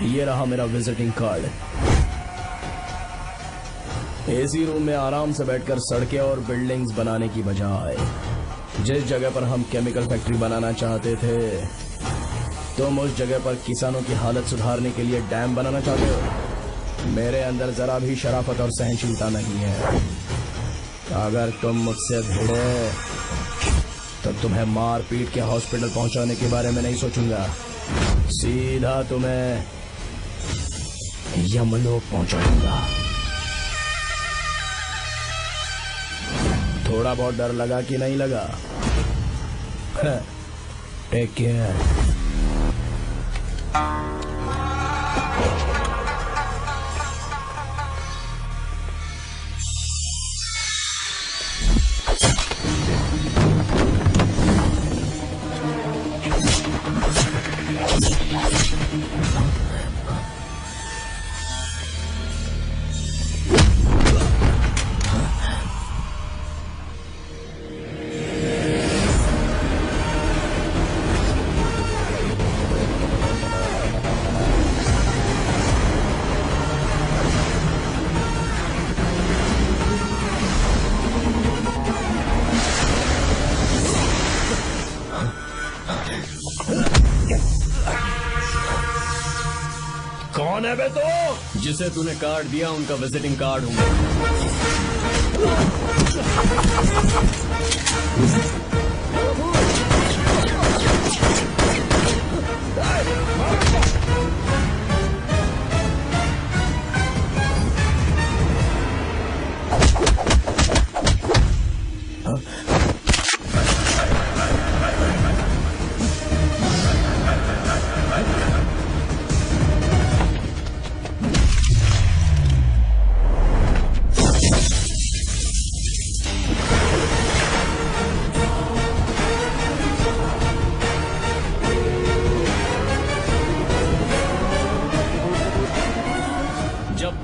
ये रहा मेरा विजिटिंग कार्ड। एसी रूम में आराम से बैठकर सड़कें और बिल्डिंग्स बनाने की बजाय जिस जगह पर हम केमिकल फैक्ट्री बनाना चाहते थे, तुम उस जगह पर किसानों की हालत सुधारने के लिए डैम बनाना चाहते हो। मेरे अंदर जरा भी शराफत और सहनशीलता नहीं है। अगर तुम मुझसे भिड़े तो तुम्हें मार पीट के हॉस्पिटल पहुंचाने के बारे में नहीं सोचूंगा, सीधा तुम्हें यमलोक पहुंचाऊंगा। थोड़ा बहुत डर लगा कि नहीं लगा? Take care. कौन है बे तो? जिसे तूने कार्ड दिया उनका विजिटिंग कार्ड हूँ।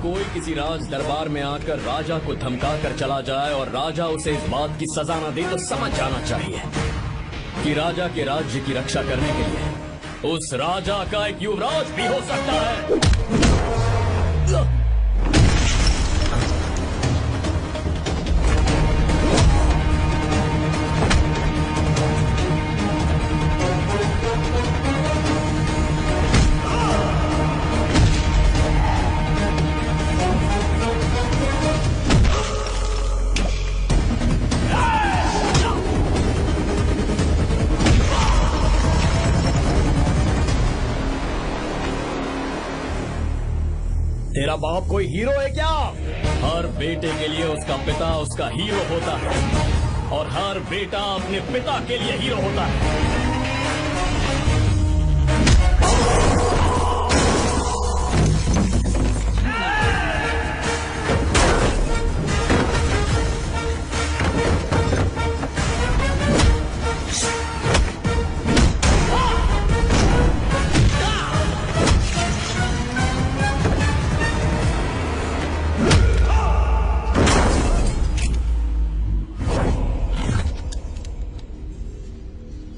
कोई किसी राज दरबार में आकर राजा को धमका कर चला जाए और राजा उसे इस बात की सजा न दे तो समझ जाना चाहिए कि राजा के राज्य की रक्षा करने के लिए उस राजा का एक युवराज भी हो सकता है। तेरा बाप कोई हीरो है क्या? हर बेटे के लिए उसका पिता उसका हीरो होता है और हर बेटा अपने पिता के लिए हीरो होता है।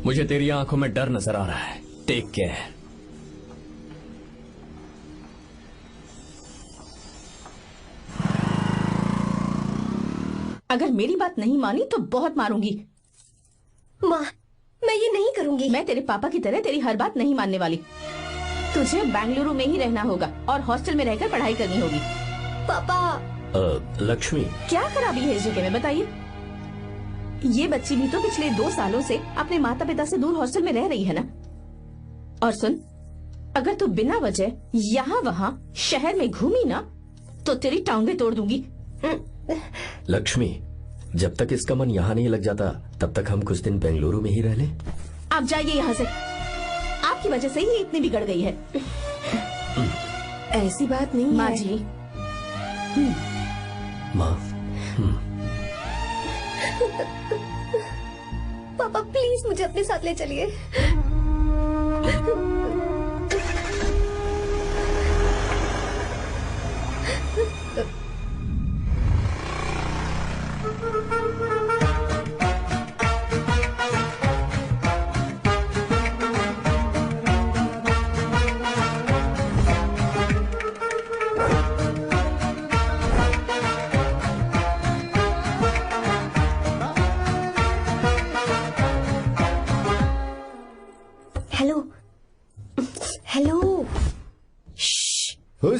मुझे तेरी आंखों में डर नजर आ रहा है। Take care. अगर मेरी बात नहीं मानी तो बहुत मारूंगी। माँ, मैं ये नहीं करूंगी। मैं तेरे पापा की तरह तेरी हर बात नहीं मानने वाली। तुझे बेंगलुरु में ही रहना होगा और हॉस्टल में रहकर पढ़ाई करनी होगी। पापा। लक्ष्मी, क्या खराबी है इस जगह में बताइए? ये बच्ची भी तो पिछले 2 सालों से अपने माता पिता से दूर हॉस्टल में रह रही है ना। और सुन, अगर तू बिना वजह यहाँ वहाँ शहर में घूमी ना तो तेरी टांगे तोड़ दूंगी। लक्ष्मी, जब तक इसका मन यहाँ नहीं लग जाता तब तक हम कुछ दिन बेंगलुरु में ही रह लें। आप जाइए यहाँ से। आपकी वजह से ही इतनी बिगड़ गई है। ऐसी बात नहीं माँ है। जी। माँ। पापा प्लीज मुझे अपने साथ ले चलिए।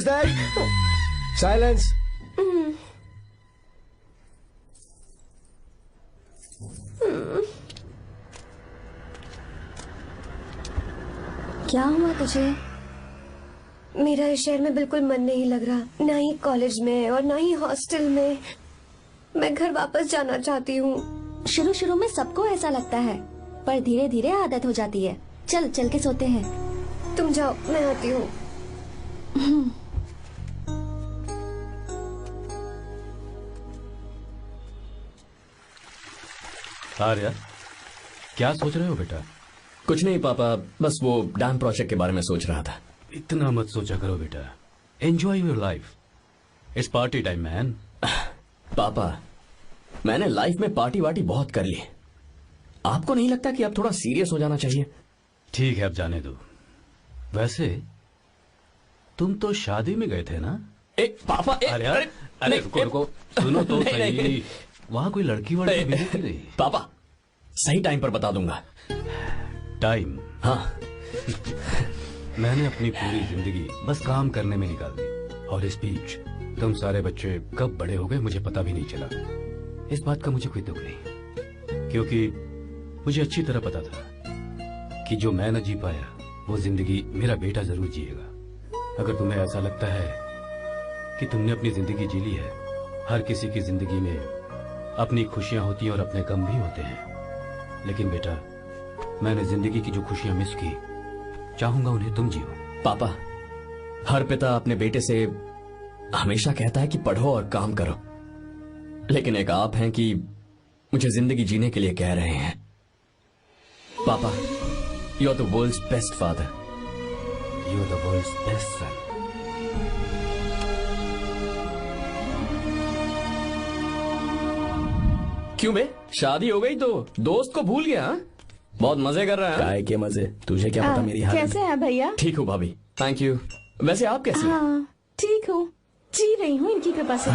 दैट? साइलेंस. क्या हुआ तुझे? मेरा इस शहर में बिल्कुल मन नहीं लग रहा, ना ही कॉलेज में और ना ही हॉस्टल में. मैं घर वापस जाना चाहती हूँ. शुरू शुरू में सबको ऐसा लगता है, पर धीरे धीरे आदत हो जाती है. चल चल के सोते हैं. तुम जाओ, मैं आती हूँ. आर्या, क्या सोच रहे हो बेटा? कुछ नहीं पापा, बस वो डैम प्रोजेक्ट के बारे में सोच रहा था. इतना मत सोचा करो बेटा. Enjoy your life. It's party time man. पापा, मैंने लाइफ में पार्टी वार्टी बहुत कर ली. आपको नहीं लगता कि अब थोड़ा सीरियस हो जाना चाहिए? ठीक है, अब जाने दो. वैसे तुम तो शादी में गए थे ना? पापा, अरे रुको रुको, सुनो तो सही. वहां कोई लड़की वड़की मिली थी नहीं? पापा, सही टाइम पर बता दूंगा. टाइम? हाँ. मैंने अपनी पूरी जिंदगी बस काम करने में निकाल दी, और इस बीच तुम सारे बच्चे कब बड़े हो गए मुझे पता भी नहीं चला. इस बात का मुझे कोई दुख नहीं, क्योंकि मुझे अच्छी तरह पता था कि जो मैं न जी पाया वो जिंदगी मेरा बेटा जरूर जिएगा. अगर तुम्हें ऐसा लगता है कि तुमने अपनी जिंदगी जी ली है, हर किसी की जिंदगी में अपनी खुशियां होती हैं और अपने गम भी होते हैं, लेकिन बेटा, मैंने जिंदगी की जो खुशियां मिस की, चाहूंगा उन्हें तुम जियो. पापा, हर पिता अपने बेटे से हमेशा कहता है कि पढ़ो और काम करो, लेकिन एक आप हैं कि मुझे जिंदगी जीने के लिए कह रहे हैं. पापा, you are the world's best father. You are the world's best son. क्यों बे, शादी हो गई तो दोस्त को भूल गया? हाँ? बहुत मजे कर रहा है. काय के मजे, तुझे क्या पता मेरी हालत. कैसे है भैया? ठीक हूँ भाभी, थैंक यू. वैसे आप कैसी हैं? हाँ, ठीक हूँ, जी रही हूँ इनकी कृपा से.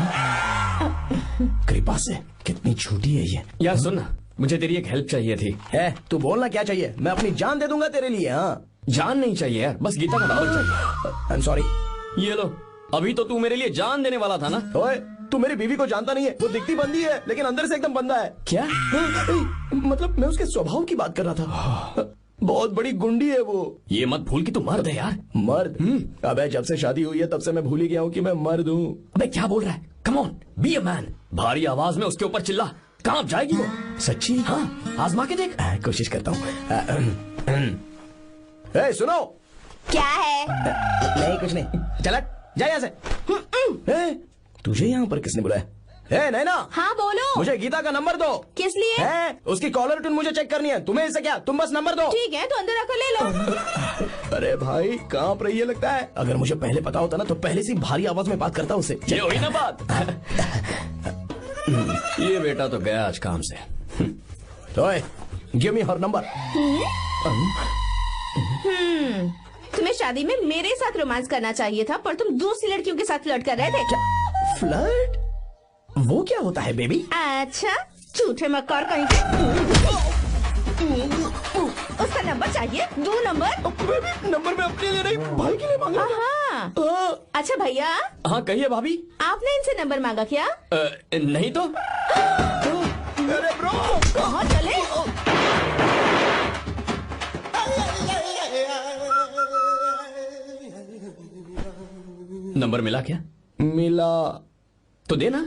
कृपा से? कितनी झूठी है ये. यार सुन ना, मुझे तेरी एक हेल्प चाहिए थी. है, तू बोलना क्या चाहिए. मैं अपनी जान दे दूंगा तेरे लिए. हाँ, जान नहीं चाहिए यार, बस गीता का नंबर चाहिए. I am sorry. ये लो, अभी तो तू मेरे लिए जान देने वाला था ना. ओए, तू मेरी बीवी को जानता नहीं है. वो दिखती बंदी है लेकिन अंदर से एकदम बंदा है. क्या? मतलब मैं उसके स्वभाव की बात कर रहा था. बहुत बड़ी गुंडी है वो. ये मत भूल कि तू मर्द है यार. मर्द? अबे जब से शादी हुई है तब से मैं भूल ही गया हूँ कि मैं मर्द हूँ. अबे क्या बोल रहा है? Come on, be a man. भारी आवाज में उसके ऊपर चिल्ला. कहाँ जाएगी वो? सच्ची? हाँ, आजमा के देख. कोशिश करता हूँ. सुनो. क्या है? नहीं, कुछ नहीं. चल जा यहाँ से. तुझे यहाँ पर किसने बुलाया? नैना. हाँ बोलो. मुझे गीता का नंबर दो. किस लिए? उसकी कॉलर ट्यून मुझे चेक करनी है. तुम्हें इससे क्या, तुम बस नंबर दो. ठीक है, तो अंदर आकर ले लो. अरे भाई, कांप रही है लगता है. अगर मुझे पहले पता होता ना तो पहले से भारी आवाज में बात करता उससे. ये हुई ना बात. ये बेटा तो गया आज काम से. तो गिव मी हर नंबर. तुम्हें शादी में मेरे साथ रोमांस करना चाहिए था, पर तुम दूसरी लड़कियों के साथ फ्लर्ट कर रहे थे. फ्लर्ट? वो क्या होता है बेबी? अच्छा, झूठे मक्कार कहीं के. उसका नंबर चाहिए? दो नंबर. बेबी, नंबर मैं अपने लिए नहीं, भाई के लिए मांगा. हाँ. अच्छा भैया. हाँ कहिए भाभी. आपने इनसे नंबर मांगा क्या? नहीं तो. अरे ब्रो, कहाँ चले? नंबर मिला क्या? मिला तो देना.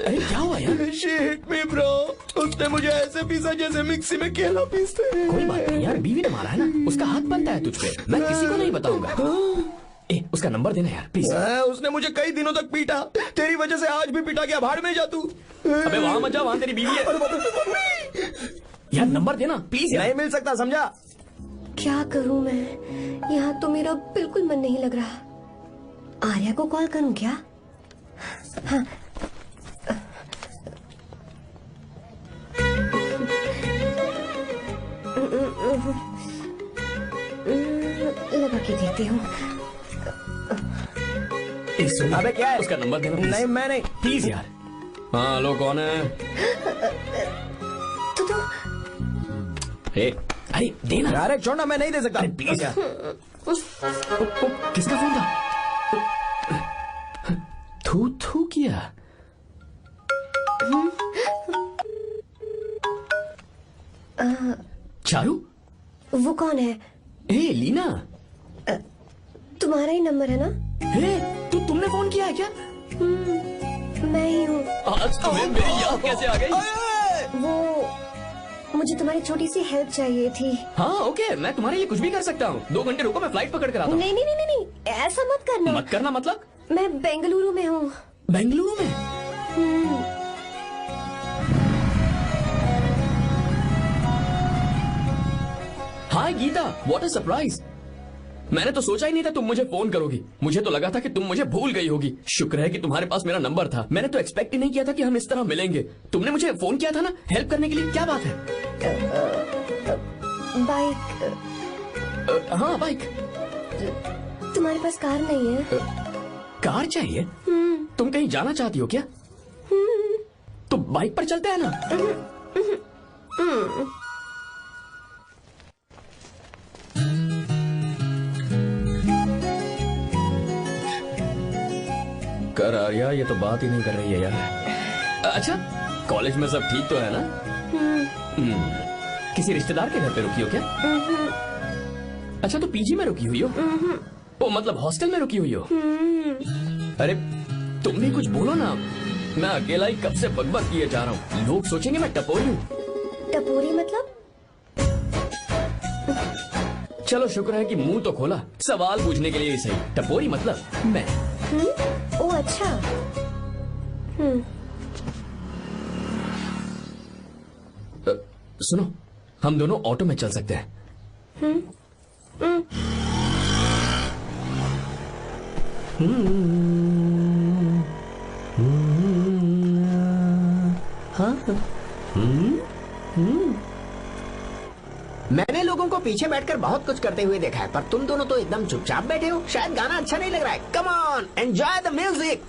अरे क्या हुआ यार? शिट मी ब्रो, उसने मुझे ऐसे पीसा जैसे मिक्सी में केला पीसते हैं. कोई बात नहीं यार, बीवी ने मारा है ना, उसका हाथ बनता है तुझ पे. मैं किसी को नहीं बताऊंगा. उसका नंबर देना यार प्लीज. उसने मुझे कई दिनों तक पीटा. तेरी वजह से आज भी पीटा गया. भाड़ में जा तू. अबे वहां मत जा, वहां तेरी बीवी है. यार नंबर देना प्लीज. नहीं मिल सकता, समझा? क्या करूं मैं? यहाँ तो मेरा बिल्कुल मन नहीं लग रहा. आर्या को कॉल करूं क्या? हाँ. लगा के देखती हूँ. अबे क्या है? उसका नंबर देना नहीं, मैं नहीं. प्लीज यार. हाँ लो, कौन है? तो अरे देना. अरे छोड़ना, मैं नहीं दे सकता. प्लीज यार. किसका फोन था? थू थू किया। चारू, वो कौन है? हे लीना, तुम्हारा ही नंबर है ना? हे तुमने फोन किया है क्या? मैं ही हूँ। आज तुम्हें मेरी याद कैसे आ गई? वो मुझे तुम्हारी छोटी सी हेल्प चाहिए थी। हाँ ओके, मैं तुम्हारे लिए कुछ भी कर सकता हूँ। 2 घंटे रुको, मैं फ्लाइट पकड़ कर आता हूँ। नहीं नहीं नहीं नहीं, ऐसा मत करना। मत करना मतलब? मैं बेंगलुरु में हूँ। बेंगलुरु में? हाय गीता, व्हाट अ सरप्राइज। मैंने तो सोचा ही नहीं था तुम मुझे फोन करोगी। मुझे तो लगा था कि तुम मुझे भूल गई होगी। शुक्र है कि तुम्हारे पास मेरा नंबर था। मैंने तो एक्सपेक्ट ही नहीं किया था कि हम इस तरह मिलेंगे। तुमने मुझे फोन किया था ना हेल्प करने के लिए, क्या बात है? बाइक। हाँ बाइक। तुम्हारे पास कार नहीं है? कार चाहिए? तुम कहीं जाना चाहती हो क्या? तो बाइक पर चलते हैं ना। कर आर्या, ये तो बात ही नहीं कर रही है यार। अच्छा, कॉलेज में सब ठीक तो है ना? किसी रिश्तेदार के घर पे रुकी हो क्या? अच्छा, तो पीजी में रुकी हुई हो? ओ मतलब हॉस्टल में रुकी हुई हो? अरे तुम भी कुछ बोलो ना। मैं अकेला ही कब से बकबक किए जा रहा हूँ। लोग सोचेंगे मैं टपोरी हूँ। टपोरी मतलब? चलो शुक्र है कि मुंह तो खोला, सवाल पूछने के लिए ही सही। टपोरी मतलब मैं। ओ अच्छा। सुनो, हम दोनों ऑटो में चल सकते हैं। मैंने लोगों को पीछे बैठकर बहुत कुछ करते हुए देखा है, पर तुम दोनों तो एकदम चुपचाप बैठे हो। शायद गाना अच्छा नहीं लग रहा है। Come on, enjoy the music.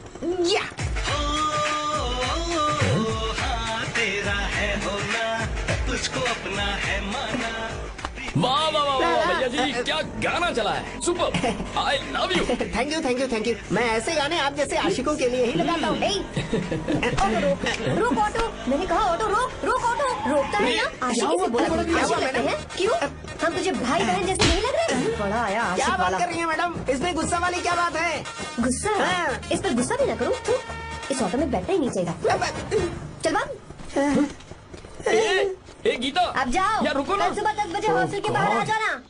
या तेरा है होना, तुझको अपना है माना। वाह वाह वाह वाह भैया जी, क्या गाना चला है। Super, I love you. Thank you thank you thank you. मैं ऐसे गाने आप जैसे आशिकों के लिए ही लगाता हूँ। ऑटो रोक, रोक ऑटो। मैंने कहा ऑटो रोक, रोक ऑटो। रोकता है ना? आशिकी से बोला कि क्या हुआ लगते मैडम? हैं। क्यों? हम तुझे भाई बहन जैसे नहीं लग रहे? बड़ा आया क्या आशिक बात वाला। कर रही है मैडम? इसमें गुस्सा वाली क्या बात है? गुस्सा? हाँ। इस पर गुस्सा भी ना करूँ। इस ऑटो में बैठना ही नहीं चाहिए। चल बाप। ए गीता, अब जाओ। यार रुको ना। कल सुबह 10 बजे हॉस्टल के बाहर आ जाना।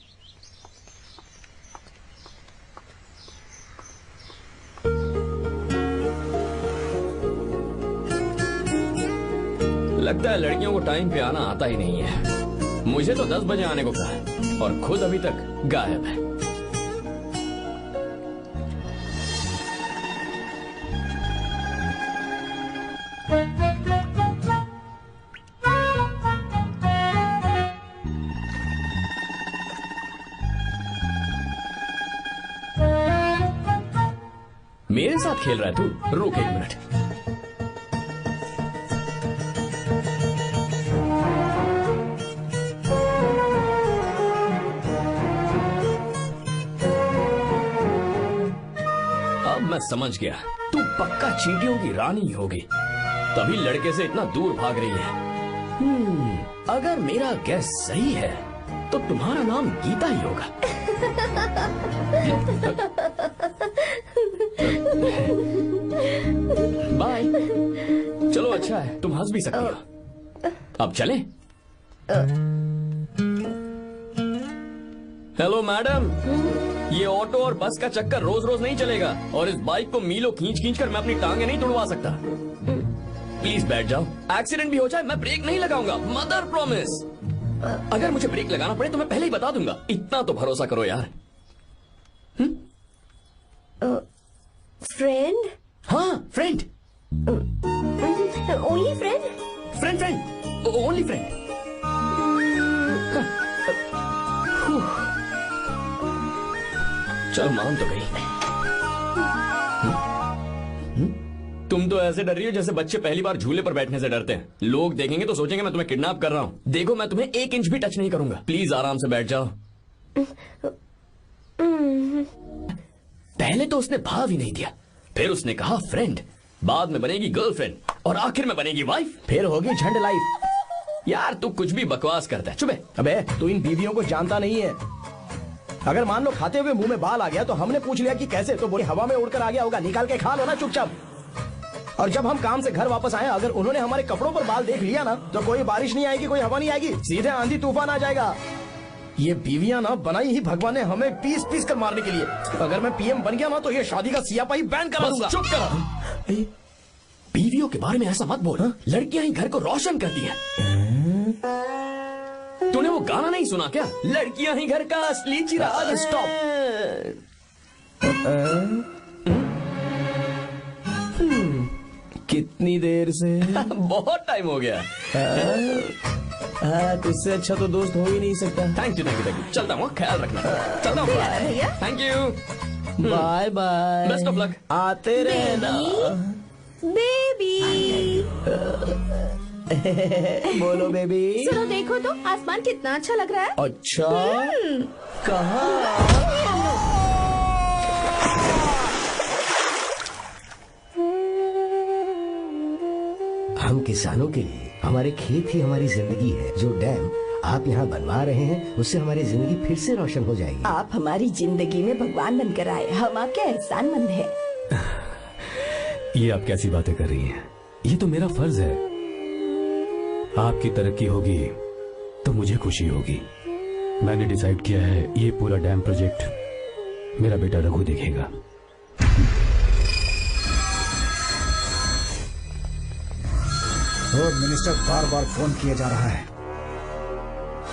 लगता है लड़कियों को टाइम पे आना आता ही नहीं है। मुझे तो 10 बजे आने को कहा और खुद अभी तक गायब है। मेरे साथ खेल रहा है तू? रुक 1 मिनट। अब मैं समझ गया, तू पक्का चींटियों की रानी होगी, तभी लड़के से इतना दूर भाग रही है। अगर मेरा गैस सही है तो तुम्हारा नाम गीता ही होगा। बाय। चलो अच्छा है, तुम हंस भी सकती हो। अब चलें? हेलो मैडम, ये ऑटो और बस का चक्कर रोज रोज नहीं चलेगा और इस बाइक को मीलों खींच खींच कर मैं अपनी टांगे नहीं तुड़वा सकता। प्लीज बैठ जाओ। एक्सीडेंट भी हो जाए मैं ब्रेक नहीं लगाऊंगा, मदर प्रॉमिस। अगर मुझे ब्रेक लगाना पड़े तो मैं पहले ही बता दूंगा। इतना तो भरोसा करो यार। फ्रेंड? हाँ friend. Only friend? Friend friend, only friend. चल मान तो गई। तुम तो ऐसे डर रही हो जैसे बच्चे पहली बार झूले पर बैठने से डरते हैं। लोग देखेंगे तो सोचेंगे मैं तुम्हें किडनैप कर रहा हूँ। देखो मैं तुम्हें 1 इंच भी टच नहीं करूंगा। प्लीज आराम से बैठ जाओ। पहले तो उसने भाव ही नहीं दिया, फिर उसने कहा फ्रेंड, बाद में बनेगी गर्लफ्रेंड और आखिर में बनेगी वाइफ, फिर होगी झंड लाइफ। यार तू कुछ भी बकवास करता है। चुपे। अबे तू इन बीवियों को जानता नहीं है। अगर मान लो खाते हुए मुंह में बाल आ गया तो हमने पूछ लिया कि कैसे, तो बोले हवा में उड़कर आ गया होगा, निकाल के खा लो ना चुपचाप। और जब हम काम से घर वापस आए, अगर उन्होंने हमारे कपड़ों पर बाल देख लिया ना, तो कोई बारिश नहीं आएगी, कोई हवा नहीं आएगी, सीधे आंधी तूफान आ जाएगा। ये बीवियां ना बनाई ही भगवान ने हमें पीस पीस कर मारने के लिए। अगर मैं पीएम बन गया ना तो ये शादी का सियापाही बैन करा दूंगा। चुप करो। बीवियों के बारे में ऐसा मत बोल। लड़कियां ही घर को रोशन करती हैं। तूने वो गाना नहीं सुना क्या, लड़कियां ही घर का असली चिराग। स्टॉप। कितनी देर से? बहुत टाइम हो गया। तुझसे अच्छा तो दोस्त हो ही नहीं सकता। Thank you thank you thank you. चलता हूँ, ख्याल रखना। चलता हूँ। भैया thank you. Bye bye. Best of luck. आते रहना। बेबी। बोलो बेबी। सुनो देखो तो आसमान कितना अच्छा लग रहा है। अच्छा कहाँ? हम किसानों के लिए हमारे खेत ही हमारी जिंदगी है। जो डैम आप यहाँ बनवा रहे हैं उससे हमारी जिंदगी फिर से रोशन हो जाएगी। आप हमारी जिंदगी में भगवान बनकर आए, हम आपके एहसानमंद हैं। ये आप कैसी बातें कर रही हैं? ये तो मेरा फर्ज है। आपकी तरक्की होगी तो मुझे खुशी होगी। मैंने डिसाइड किया है ये पूरा डैम प्रोजेक्ट मेरा बेटा रघु देखेगा। मिनिस्टर बार बार फोन किया जा रहा है।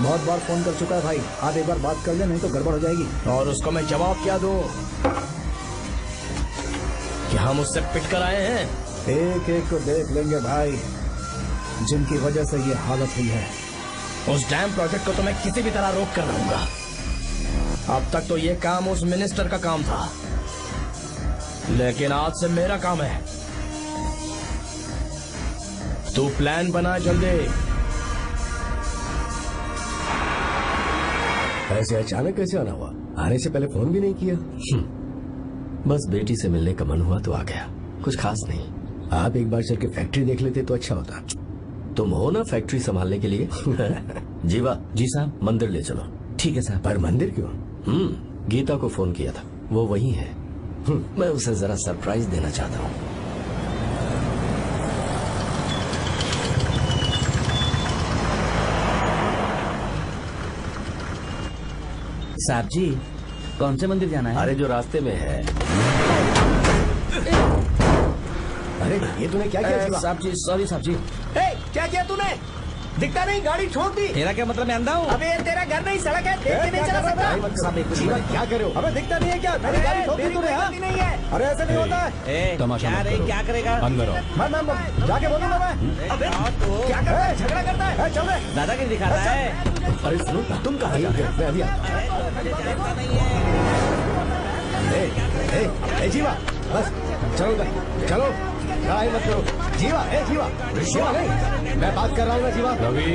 बहुत बार फोन कर चुका है भाई, आप एक बार बात कर ले, नहीं तो गड़बड़ हो जाएगी। और उसको मैं जवाब क्या दूं? कि हम उससे पिट कर आए हैं। एक एक को देख लेंगे भाई, जिनकी वजह से ये हालत हुई है। उस डैम प्रोजेक्ट को तो मैं किसी भी तरह रोक कर रहूंगा। अब तक तो ये काम उस मिनिस्टर का काम था, लेकिन आज से मेरा काम है। तू प्लान बना जल्दी। ऐसे अचानक कैसे आना हुआ? आने से पहले फोन भी नहीं किया। बस बेटी से मिलने का मन हुआ तो आ गया, कुछ खास नहीं। आप एक बार चल के फैक्ट्री देख लेते तो अच्छा होता। तुम हो ना फैक्ट्री संभालने के लिए। जीवा। जी साहब। मंदिर ले चलो। ठीक है साहब। पर मंदिर क्यों? गीता को फोन किया था, वो वही है। मैं उसे जरा सरप्राइज देना चाहता हूँ। साहब जी, कौन से मंदिर जाना है? अरे जो रास्ते में है। अरे ये तूने क्या किया? साहब जी सॉरी साहब जी। क्या किया तूने? दिखता नहीं, गाड़ी छोड़ दी। तेरा क्या मतलब, मैं अंधा हूँ? अबे तेरा घर नहीं, सड़क है, देख के नहीं चला सकता। जीवा क्या करे हो? अबे दिखता नहीं है क्या? मेरी गाड़ी छोड़ दी तूने। नहीं है। अरे ऐसे नहीं होता है। तमाशा क्या मत रे, करो। क्या करेगा? अंदर आओ। मैं जाके बोलूंगा मैं। अबे क्या करता है? झगड़ा करता है। चल रहे। दादागिरी दिखा रहा है। अरे सुनो, तुम कहाँ जा रहे हो? मैं अभी जीवा बस चलो चलो, लड़ाई मत करो। जीवा जीवा जीवा नहीं, मैं बात कर रहा हूँ ना जीवा। रवि।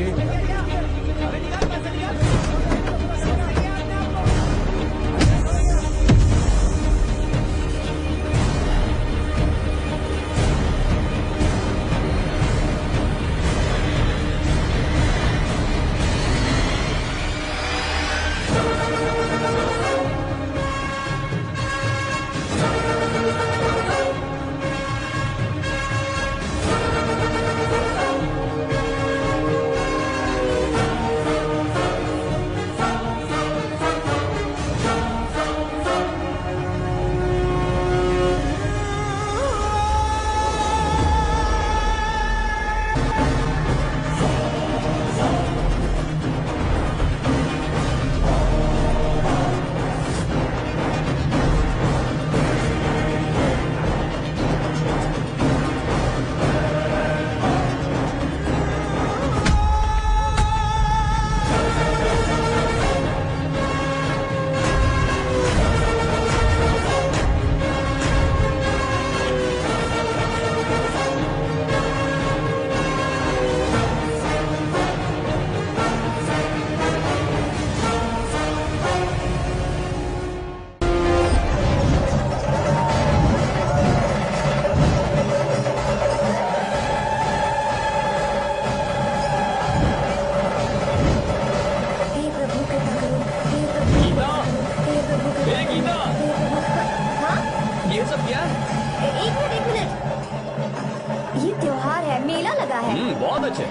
बहुत अच्छे।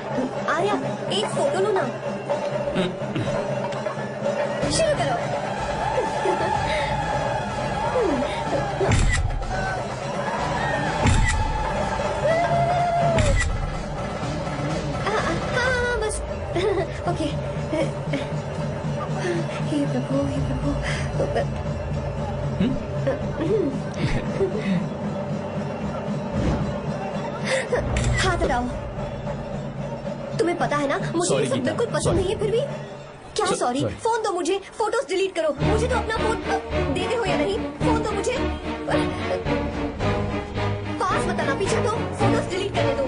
आर्या, एक फोटो लो ना। शुरू करो। हाँ बस ओके। हे प्रभु, हे प्रभु। हाथ हटाओ। तुम्हें पता है ना मुझे Sorry, ये सब गीता, बिल्कुल पसंद sorry. नहीं है, फिर भी क्या सॉरी? sorry. फोन दो मुझे, फोटोज डिलीट करो। मुझे तो अपना फोन दे दे हो या नहीं, फोन दो मुझे। पास बताना, पीछे दो, फोटोज डिलीट करने दो।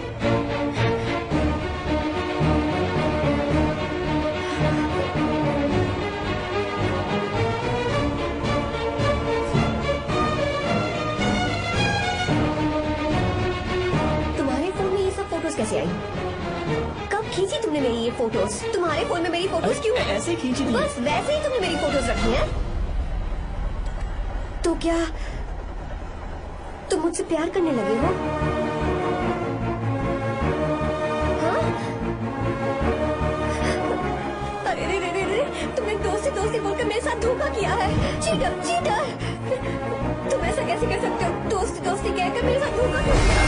तुम्हारे फोन में ये सब फोटोज कैसे आई? कब खींची तुमने मेरी ये फोटोज? तुम्हारे फोन में मेरी फोटोज क्यों? ऐसे खींची थी। बस वैसे ही तुमने मेरी फोटोज रखी हैं? तो क्या तुम मुझसे प्यार करने लगे हो? हाँ? अरे रे रे रे रे, तुमने दोस्ती दोस्ती बोलकर मेरे साथ धोखा किया है। Cheater, cheater! तुम ऐसा कैसे कर सकते हो? दोस्ती दोस्ती कहकर मेरे साथ धोखा क्यों किया?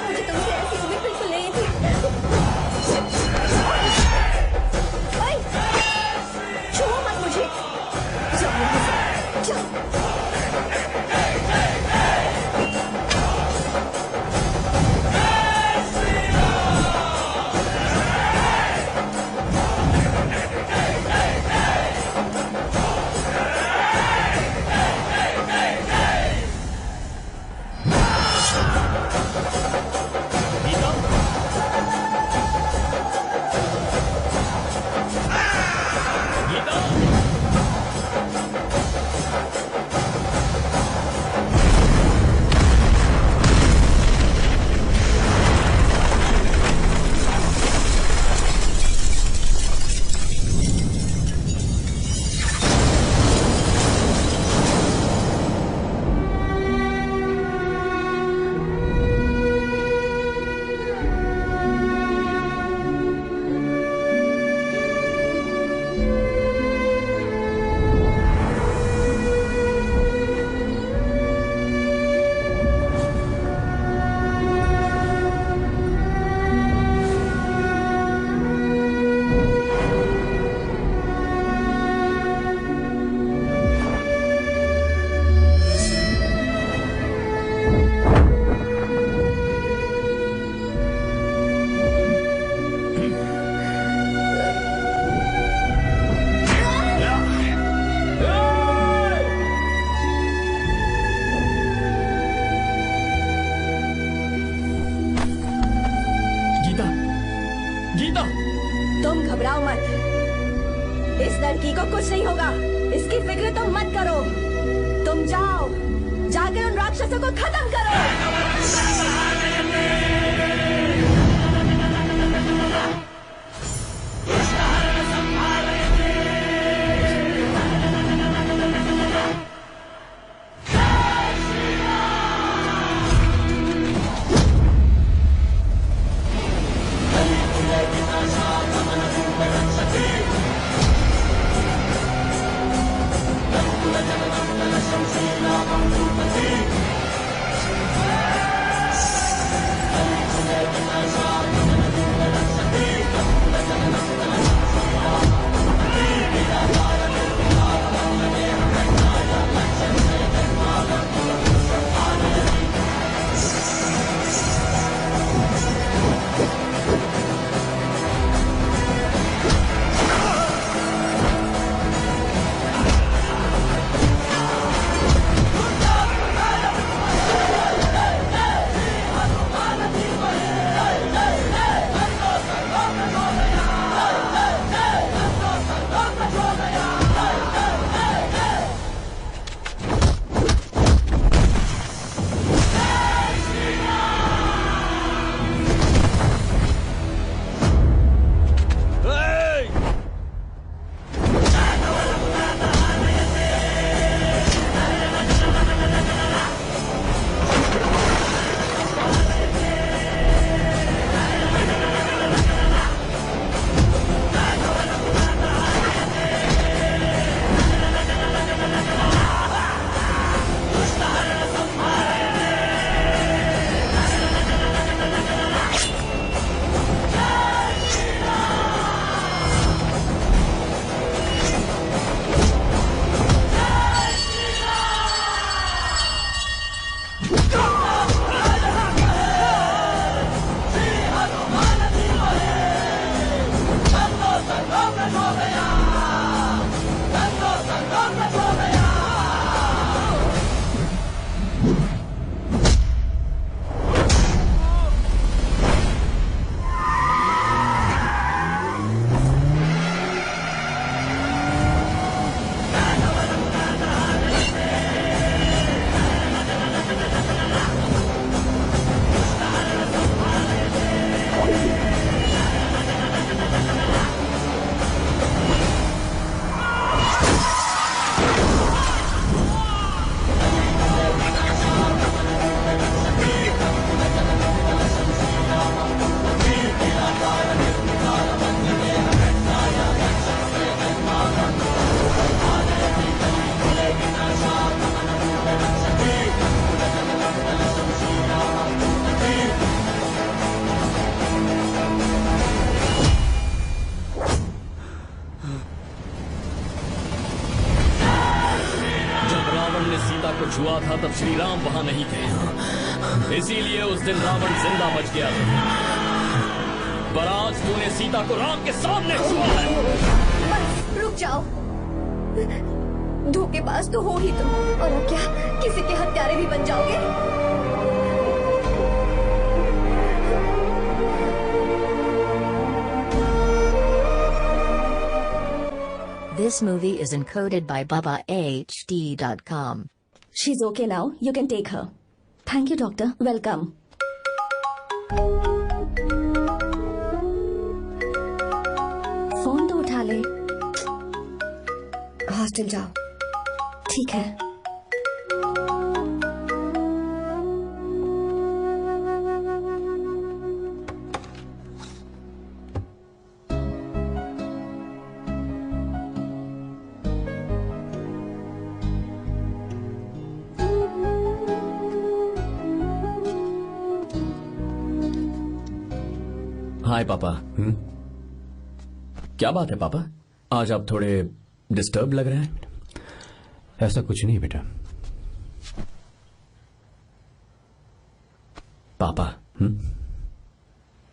मुझे तुमसे ऐसी उम्मीद बिल्कुल नहीं थी। ओए, छुओ मत मुझे। जाओ यहाँ से, जाओ। तुम घबराओ मत, इस लड़की को कुछ नहीं होगा, इसकी फिक्र तुम मत करो। तुम जाओ, जाकर उन राक्षसों को खत्म करो। तूने सीता को छुआ था तब श्री राम वहां नहीं थे, इसीलिए उस दिन रावण जिंदा बच गया था। पर आज तूने सीता को राम के सामने छुआ है। बस रुक जाओ, धोखेबाज तो हो ही तुम, और अब क्या किसी के हत्यारे भी बन जाओगे? This movie is encoded by BabaHD.com. She's okay now. You can take her. Thank you doctor. Welcome. Phone तो उठा ले। हॉस्टल जाओ। ठीक है। हाय पापा। क्या बात है पापा, आज आप थोड़े डिस्टर्ब लग रहे हैं। ऐसा कुछ नहीं बेटा। पापा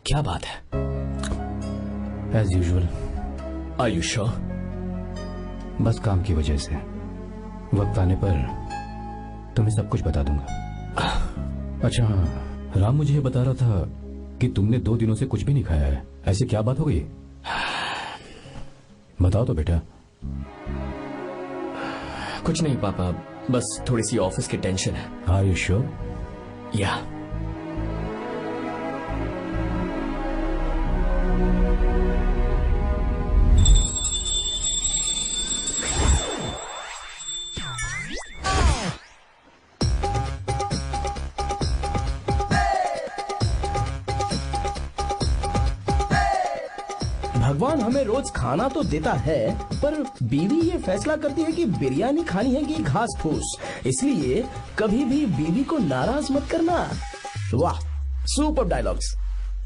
क्या बात है? As usual. Are you sure? बस काम की वजह से वक्त आने पर तुम्हें सब कुछ बता दूंगा। अच्छा हाँ, राम मुझे ये बता रहा था कि तुमने 2 दिनों से कुछ भी नहीं खाया है। ऐसी क्या बात हो गई? बताओ तो बेटा। कुछ नहीं पापा, बस थोड़ी सी ऑफिस की टेंशन है। Are you sure? या भगवान हमें रोज खाना तो देता है, पर बीवी ये फैसला करती है कि बिरयानी खानी है कि घास फूस। इसलिए कभी भी बीवी को नाराज मत करना। वाह, सुपर डायलॉग्स।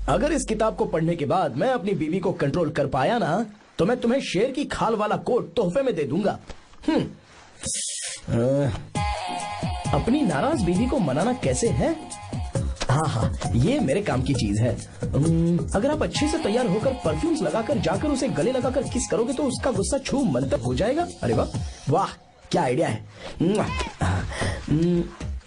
अगर इस किताब को पढ़ने के बाद मैं अपनी बीवी को कंट्रोल कर पाया ना, तो मैं तुम्हें शेर की खाल वाला कोट तोहफे में दे दूंगा। अपनी नाराज बीवी को मनाना कैसे है? हाँ हाँ, ये मेरे काम की चीज है। अगर आप अच्छे से तैयार होकर परफ्यूम्स लगाकर जाकर उसे गले लगाकर किस करोगे तो उसका गुस्सा छू मंतर हो जाएगा। अरे वाह वाह, क्या आइडिया है।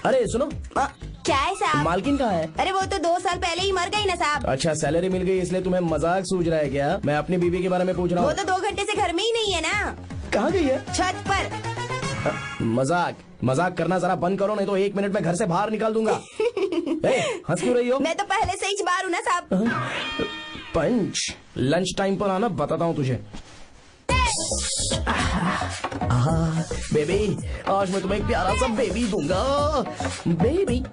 अरे सुनो, क्या है साहब? मालकिन कहाँ है? अरे वो तो 2 साल पहले ही मर गई ना साहब। अच्छा, सैलरी मिल गई इसलिए तुम्हें मजाक सूझ रहा है क्या? मैं अपनी बीवी के बारे में पूछ रहा हूँ। वो तो 2 घंटे से घर में ही नहीं है ना। कहाँ गई है? छत पर। मजाक करना जरा बंद करो, नहीं तो 1 मिनट में घर से बाहर निकाल दूंगा। हंस क्यों रही हो? मैं तो पहले से ही बाहर हूँ ना साहब। पंच, लंच टाइम पर आना, बताता हूँ तुझे। बेबी, आज मैं तुम्हें एक प्यारा सा बेबी दूंगा। बेबी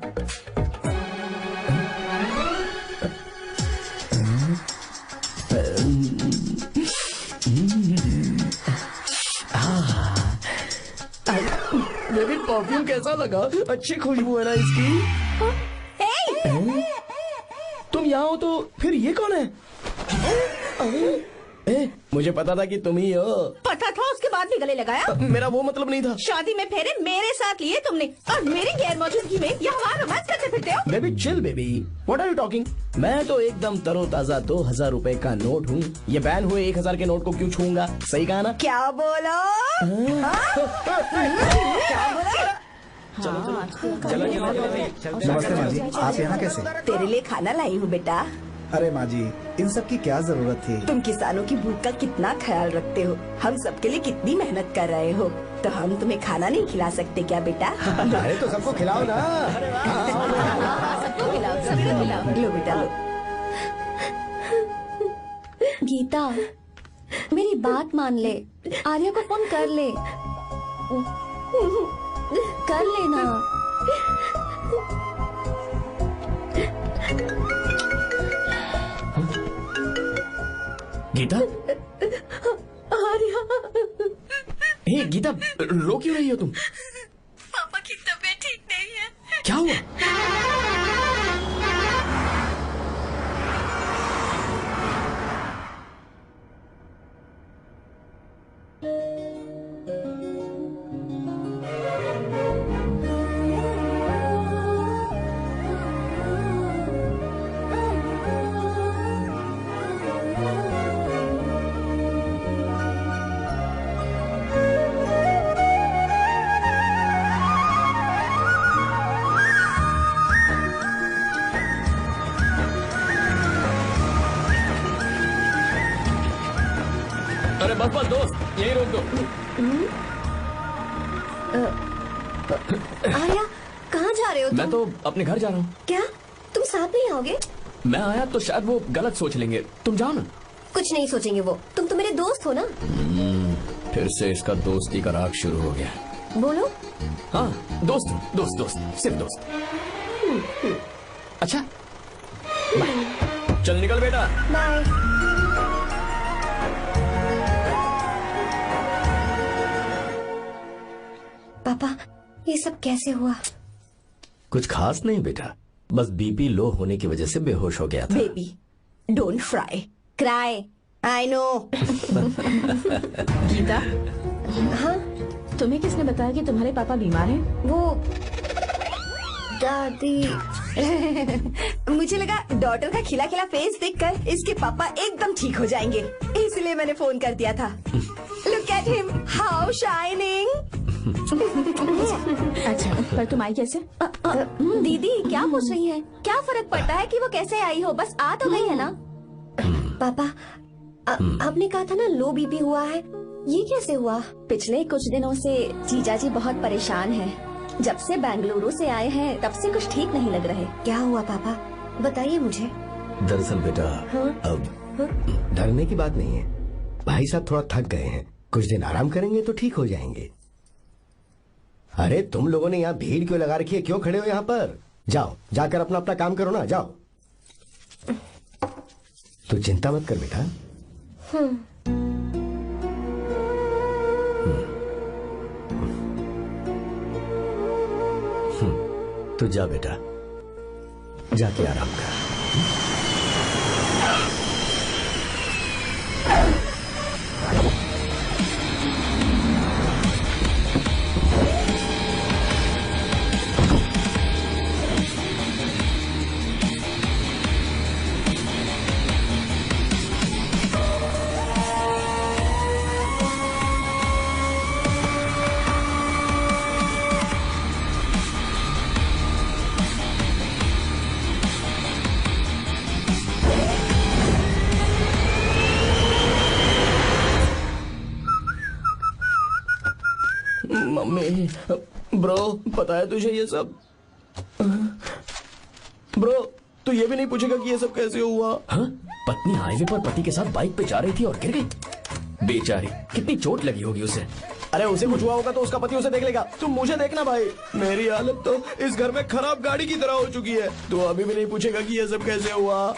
बेबी, परफ्यूम कैसा लगा? अच्छी खुशबू है ना इसकी? तुम यहाँ हो तो फिर ये कौन है? मुझे पता था कि तुम ही हो। पता था, उसके बाद भी गले लगाया? मेरा वो मतलब नहीं था। शादी में फेरे मेरे साथ लिए तुमने और मेरी गैर मौजूदगी में यहाँ रोमांस करते फिरते हो। Baby chill baby, what are you talking? मैं तो एकदम तरोताजा 2000 रुपए का नोट हूँ। ये बैन हुए 1000 के नोट को क्यों छूऊंगा? सही कहा ना? क्या बोलो? क्या बोलो? नमस्ते माँ जी, आप यहाँ कैसे? तेरे लिए खाना लाई हूँ बेटा। अरे माँ जी, इन सब की क्या जरूरत थी? तुम किसानों की भूख का कितना ख्याल रखते हो, हम सबके लिए कितनी मेहनत कर रहे हो, तो हम तुम्हें खाना नहीं खिला सकते क्या बेटा? अरे तो सबको खिलाओ ना। सबको खिलाओ, सबको खिलाओ। लो बेटा लो। गीता, मेरी बात मान ले, आर्या को फोन कर ले। कर लेना। गीता, आर्या, हे गीता, रो क्यों रही हो तुम? पापा की तबीयत ठीक नहीं है। क्या हुआ? आर्या, कहाँ जा रहे हो तुम? मैं तो अपने घर जा रहा हूँ। क्या तुम साथ नहीं आओगे? मैं आया तो शायद वो गलत सोच लेंगे, तुम जाओ ना। कुछ नहीं सोचेंगे वो, तुम तो मेरे दोस्त हो ना। फिर से इसका दोस्ती का राग शुरू हो गया। बोलो। हाँ, दोस्त दोस्त दोस्त, सिर्फ दोस्त। अच्छा, बाय। चल निकल बेटा। बाय। पापा, ये सब कैसे हुआ? कुछ खास नहीं बेटा, बस बीपी लो होने की वजह से बेहोश हो गया था। Baby, don't fry, cry, I know. Gita, हाँ, तुम्हें किसने बताया कि तुम्हारे पापा बीमार हैं? वो दादी। मुझे लगा डॉटर का खिला खिला फेस देखकर इसके पापा एकदम ठीक हो जाएंगे, इसलिए मैंने फोन कर दिया था। Look at him, how shining. अच्छा, पर तुम आई कैसे? दीदी क्या पूछ रही है? क्या फर्क पड़ता है कि वो कैसे आई हो, बस आ तो गई है ना। पापा, आपने कहा था ना लो बीपी हुआ है, ये कैसे हुआ? पिछले कुछ दिनों से जीजा जी बहुत परेशान हैं। जब से बेंगलुरु से आए हैं तब से कुछ ठीक नहीं लग रहे। क्या हुआ पापा, बताइए मुझे। दरअसल बेटा, अब डरने की बात नहीं है। भाई साहब थोड़ा थक गए हैं, कुछ दिन आराम करेंगे तो ठीक हो जाएंगे। अरे तुम लोगों ने यहाँ भीड़ क्यों लगा रखी है? क्यों खड़े हो यहाँ पर? जाओ, जाकर अपना अपना काम करो ना, जाओ। तू चिंता मत कर बेटा। तू जा बेटा, जाके आराम कर। मम्मी, ब्रो, पता है तुझे ये सब? ब्रो, तू ये भी नहीं पूछेगा कि ये सब कैसे हुआ? हाँ? पत्नी हाईवे पर पति के साथ बाइक पे जा रही थी और गिर गई। बेचारी, कितनी चोट लगी होगी उसे। अरे उसे कुछ हुआ होगा तो उसका पति उसे देख लेगा, तुम मुझे देखना भाई। मेरी हालत तो इस घर में खराब गाड़ी की तरह हो चुकी है। तू अभी भी नहीं पूछेगा कि ये सब कैसे हुआ?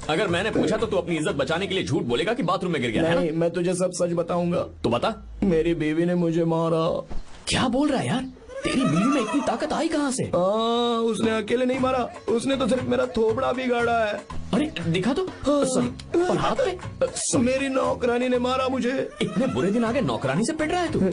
अगर मैंने पूछा तो तू अपनी इज्जत बचाने के लिए झूठ बोलेगा कि बाथरूम में गिर गया है नहीं, ना? मैं तुझे सब सच बताऊंगा। तो बता। मेरी बीवी ने मुझे मारा। क्या बोल रहा है यार? तेरी बीवी में इतनी ताकत आई कहाँ से? उसने अकेले नहीं मारा, उसने तो सिर्फ मेरा थोबड़ा बिगाड़ा है। अरे दिखा तो। और हाथ पे? मेरी नौकरानी ने मारा मुझे। इतने बुरे दिन आ गए, नौकरानी से पिट रहा है तू?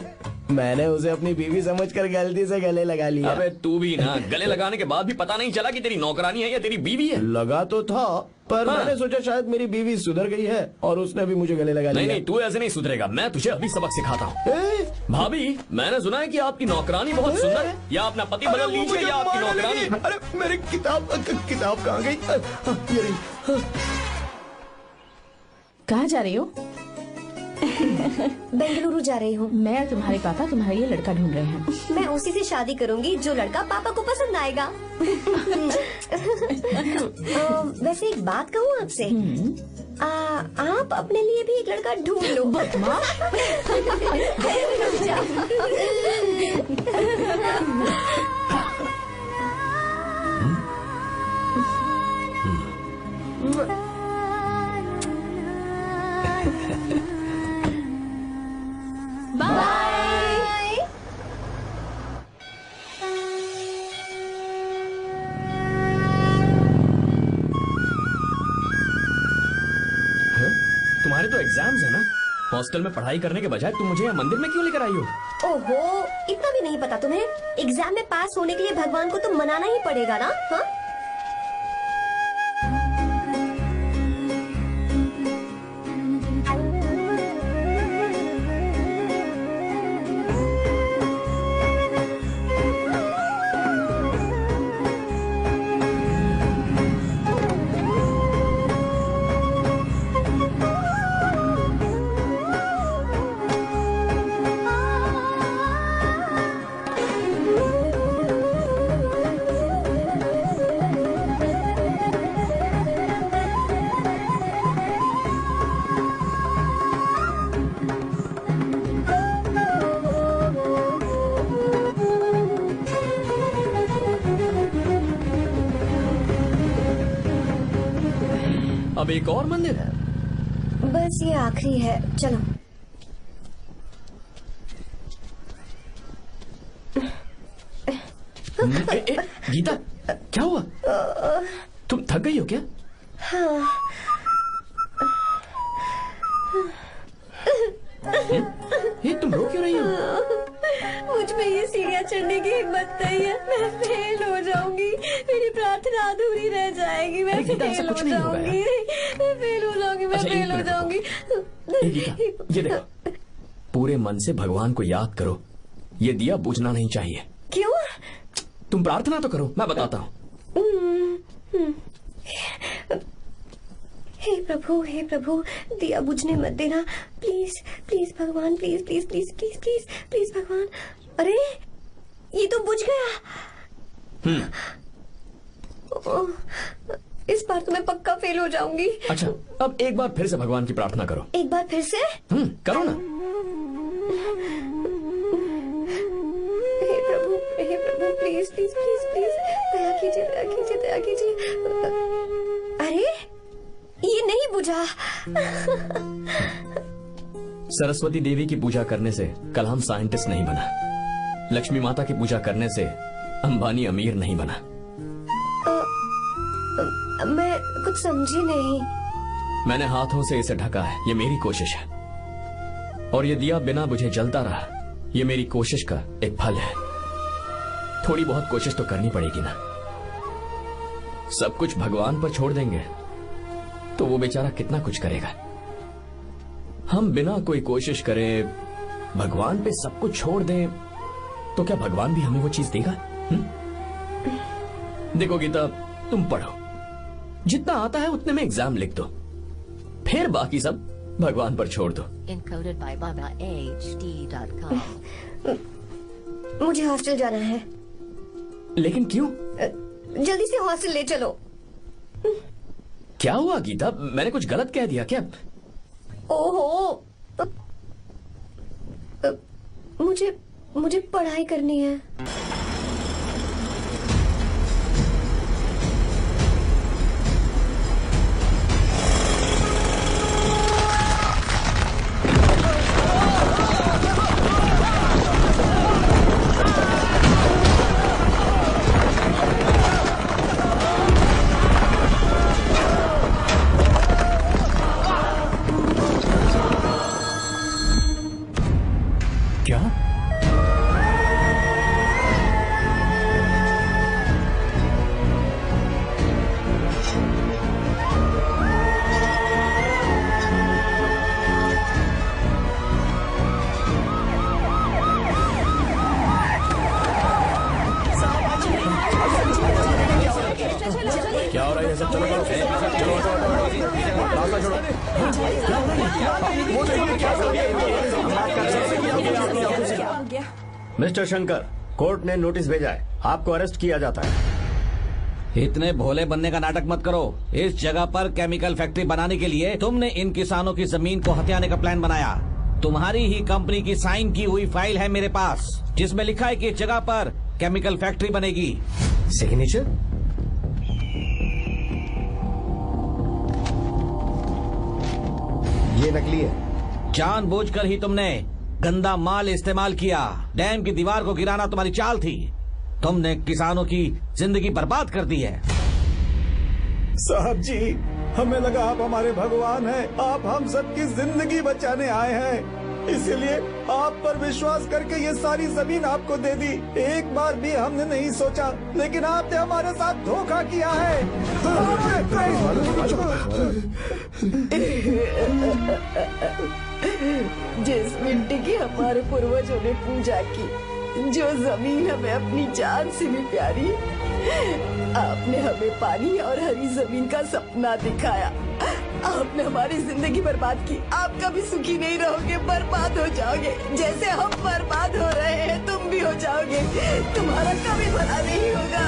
मैंने उसे अपनी बीवी समझकर गलती से गले लगा लिया। अबे तू भी ना, गले लगाने के बाद भी पता नहीं चला कि तेरी नौकरानी है या तेरी बीवी है? लगा तो था, पर मैंने सोचा शायद मेरी बीवी सुधर गई है और उसने भी मुझे गले लगा लिया। नहीं, तू ऐसे नहीं सुधरेगा, मैं तुझे अभी सबक सिखाता हूँ। भाभी, मैंने सुना है कि आपकी नौकरानी बहुत सुंदर है, या अपना पति बदल लीजिए या आपकी नौकरानी। अरे मेरी किताब कहाँ गई? ये रही। कहाँ जा रही हो? बेंगलुरु जा रही हूँ। मैं और तुम्हारे पापा तुम्हारे लिए लड़का ढूंढ रहे हैं। मैं उसी से शादी करूंगी जो लड़का पापा को पसंद आएगा। वैसे एक बात कहूँ आपसे, आप अपने लिए भी एक लड़का ढूंढ लो। बदमाश। बाय। तुम्हारे तो एग्जाम्स है ना? हॉस्टल में पढ़ाई करने के बजाय तुम मुझे यहाँ मंदिर में क्यों लेकर आई हो? ओहो, इतना भी नहीं पता तुम्हें? एग्जाम में पास होने के लिए भगवान को तो मनाना ही पड़ेगा ना? हाँ? अब एक और मंदिर है? बस ये आखिरी है, चलो। गीता, क्या हुआ? तुम थक गई हो क्या? हाँ। ये तुम रो क्यों रही हो? मुझ में ये सीढ़ियाँ चढ़ने की हिम्मत नहीं है। मैं फेल हो जाऊंगी, मेरी प्रार्थना अधूरी रह जाएगी। मैं फेल हो जाऊंगी, मैं फेल हो जाऊंगी, मैं फेल हो जाऊंगी। गीता, ये देखो, पूरे मन से भगवान को याद करो। ये दिया बुझना नहीं चाहिए। क्यों? तुम प्रार्थना तो करो, मैं बताता हूँ। हे प्रभु, दिया बुझने मत देना, प्लीज प्लीज भगवान, please please please please please please भगवान। अरे ये तो बुझ गया। इस बार तो मैं पक्का फेल हो जाऊंगी। अच्छा, अब एक बार फिर से भगवान की प्रार्थना करो। एक बार फिर से? करो ना। हे प्रभु, प्लीज प्लीज प्लीज प्लीज, दया कीजिए, दया कीजिए, दया कीजिए। अरे ये नहीं बुझा। सरस्वती देवी की पूजा करने से कलाम साइंटिस्ट नहीं बना। लक्ष्मी माता की पूजा करने से अंबानी अमीर नहीं बना। मैं कुछ समझी नहीं। मैंने हाथों से इसे ढका है, ये मेरी कोशिश है। और ये दिया बिना बुझे जलता रहा, ये मेरी कोशिश का एक फल है। थोड़ी बहुत कोशिश तो करनी पड़ेगी ना। सब कुछ भगवान पर छोड़ देंगे तो वो बेचारा कितना कुछ करेगा। हम बिना कोई कोशिश करे भगवान पे सब कुछ छोड़ दें तो क्या भगवान भी हमें वो चीज देगा? देखो गीता, तुम पढ़ो, जितना आता है उतने में एग्जाम लिख दो, फिर बाकी सब भगवान पर छोड़ दो। Encoded by BabaHD.com. मुझे हॉस्टल जाना है। लेकिन क्यों? जल्दी से हॉस्टल ले चलो। क्या हुआ गीता, मैंने कुछ गलत कह दिया क्या? ओहो, मुझे पढ़ाई करनी है। क्या हो रहा है? सब चलो मिस्टर शंकर, कोर्ट ने नोटिस भेजा है, आपको अरेस्ट किया जाता है। इतने भोले बनने का नाटक मत करो। इस जगह पर केमिकल फैक्ट्री बनाने के लिए तुमने इन किसानों की जमीन को हथियाने का प्लान बनाया। तुम्हारी ही कंपनी की साइन की हुई फाइल है मेरे पास, जिसमें लिखा है कि इस जगह पर केमिकल फैक्ट्री बनेगी। सिग्नेचर? ये नकली है। जानबूझकर ही तुमने गंदा माल इस्तेमाल किया। डैम की दीवार को गिराना तुम्हारी चाल थी। तुमने किसानों की जिंदगी बर्बाद कर दी है। साहब जी, हमें लगा आप हमारे भगवान हैं, आप हम सबकी जिंदगी बचाने आए हैं, इसीलिए आप पर विश्वास करके ये सारी जमीन आपको दे दी। एक बार भी हमने नहीं सोचा, लेकिन आपने हमारे साथ धोखा किया है। जिस मिट्टी की हमारे पूर्वजों ने पूजा की, जो जमीन हमें अपनी जान से भी प्यारी, आपने हमें पानी और हरी जमीन का सपना दिखाया। आपने हमारी जिंदगी बर्बाद की। आप कभी सुखी नहीं रहोगे, बर्बाद हो जाओगे। जैसे हम बर्बाद हो रहे हैं तुम भी हो जाओगे। तुम्हारा कभी भला नहीं होगा।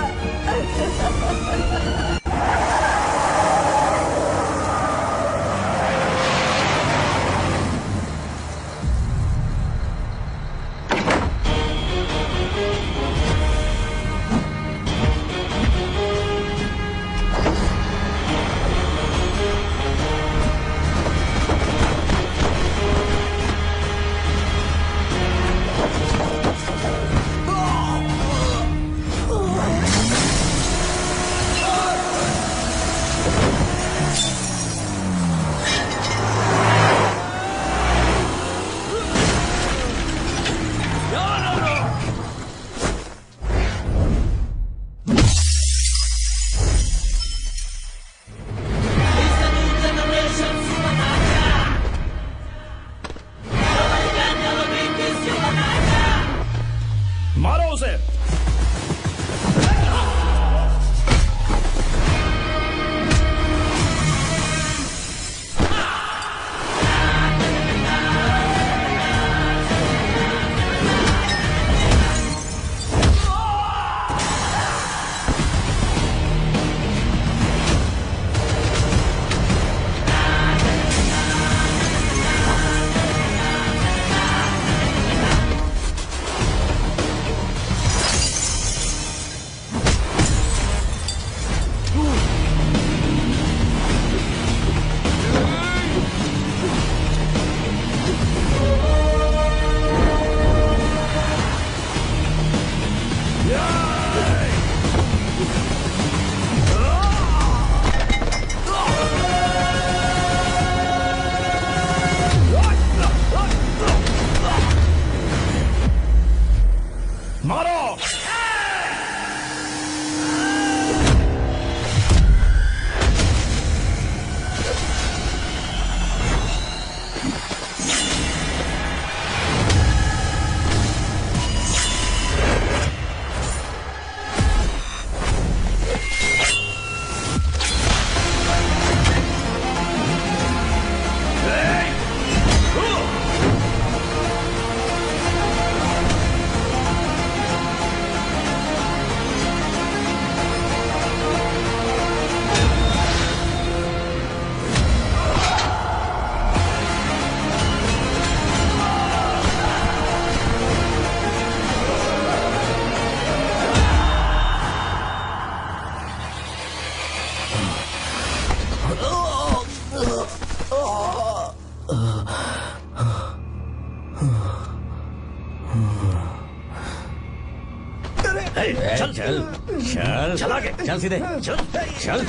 चल चल चल चल आगे चल सीधे चल चल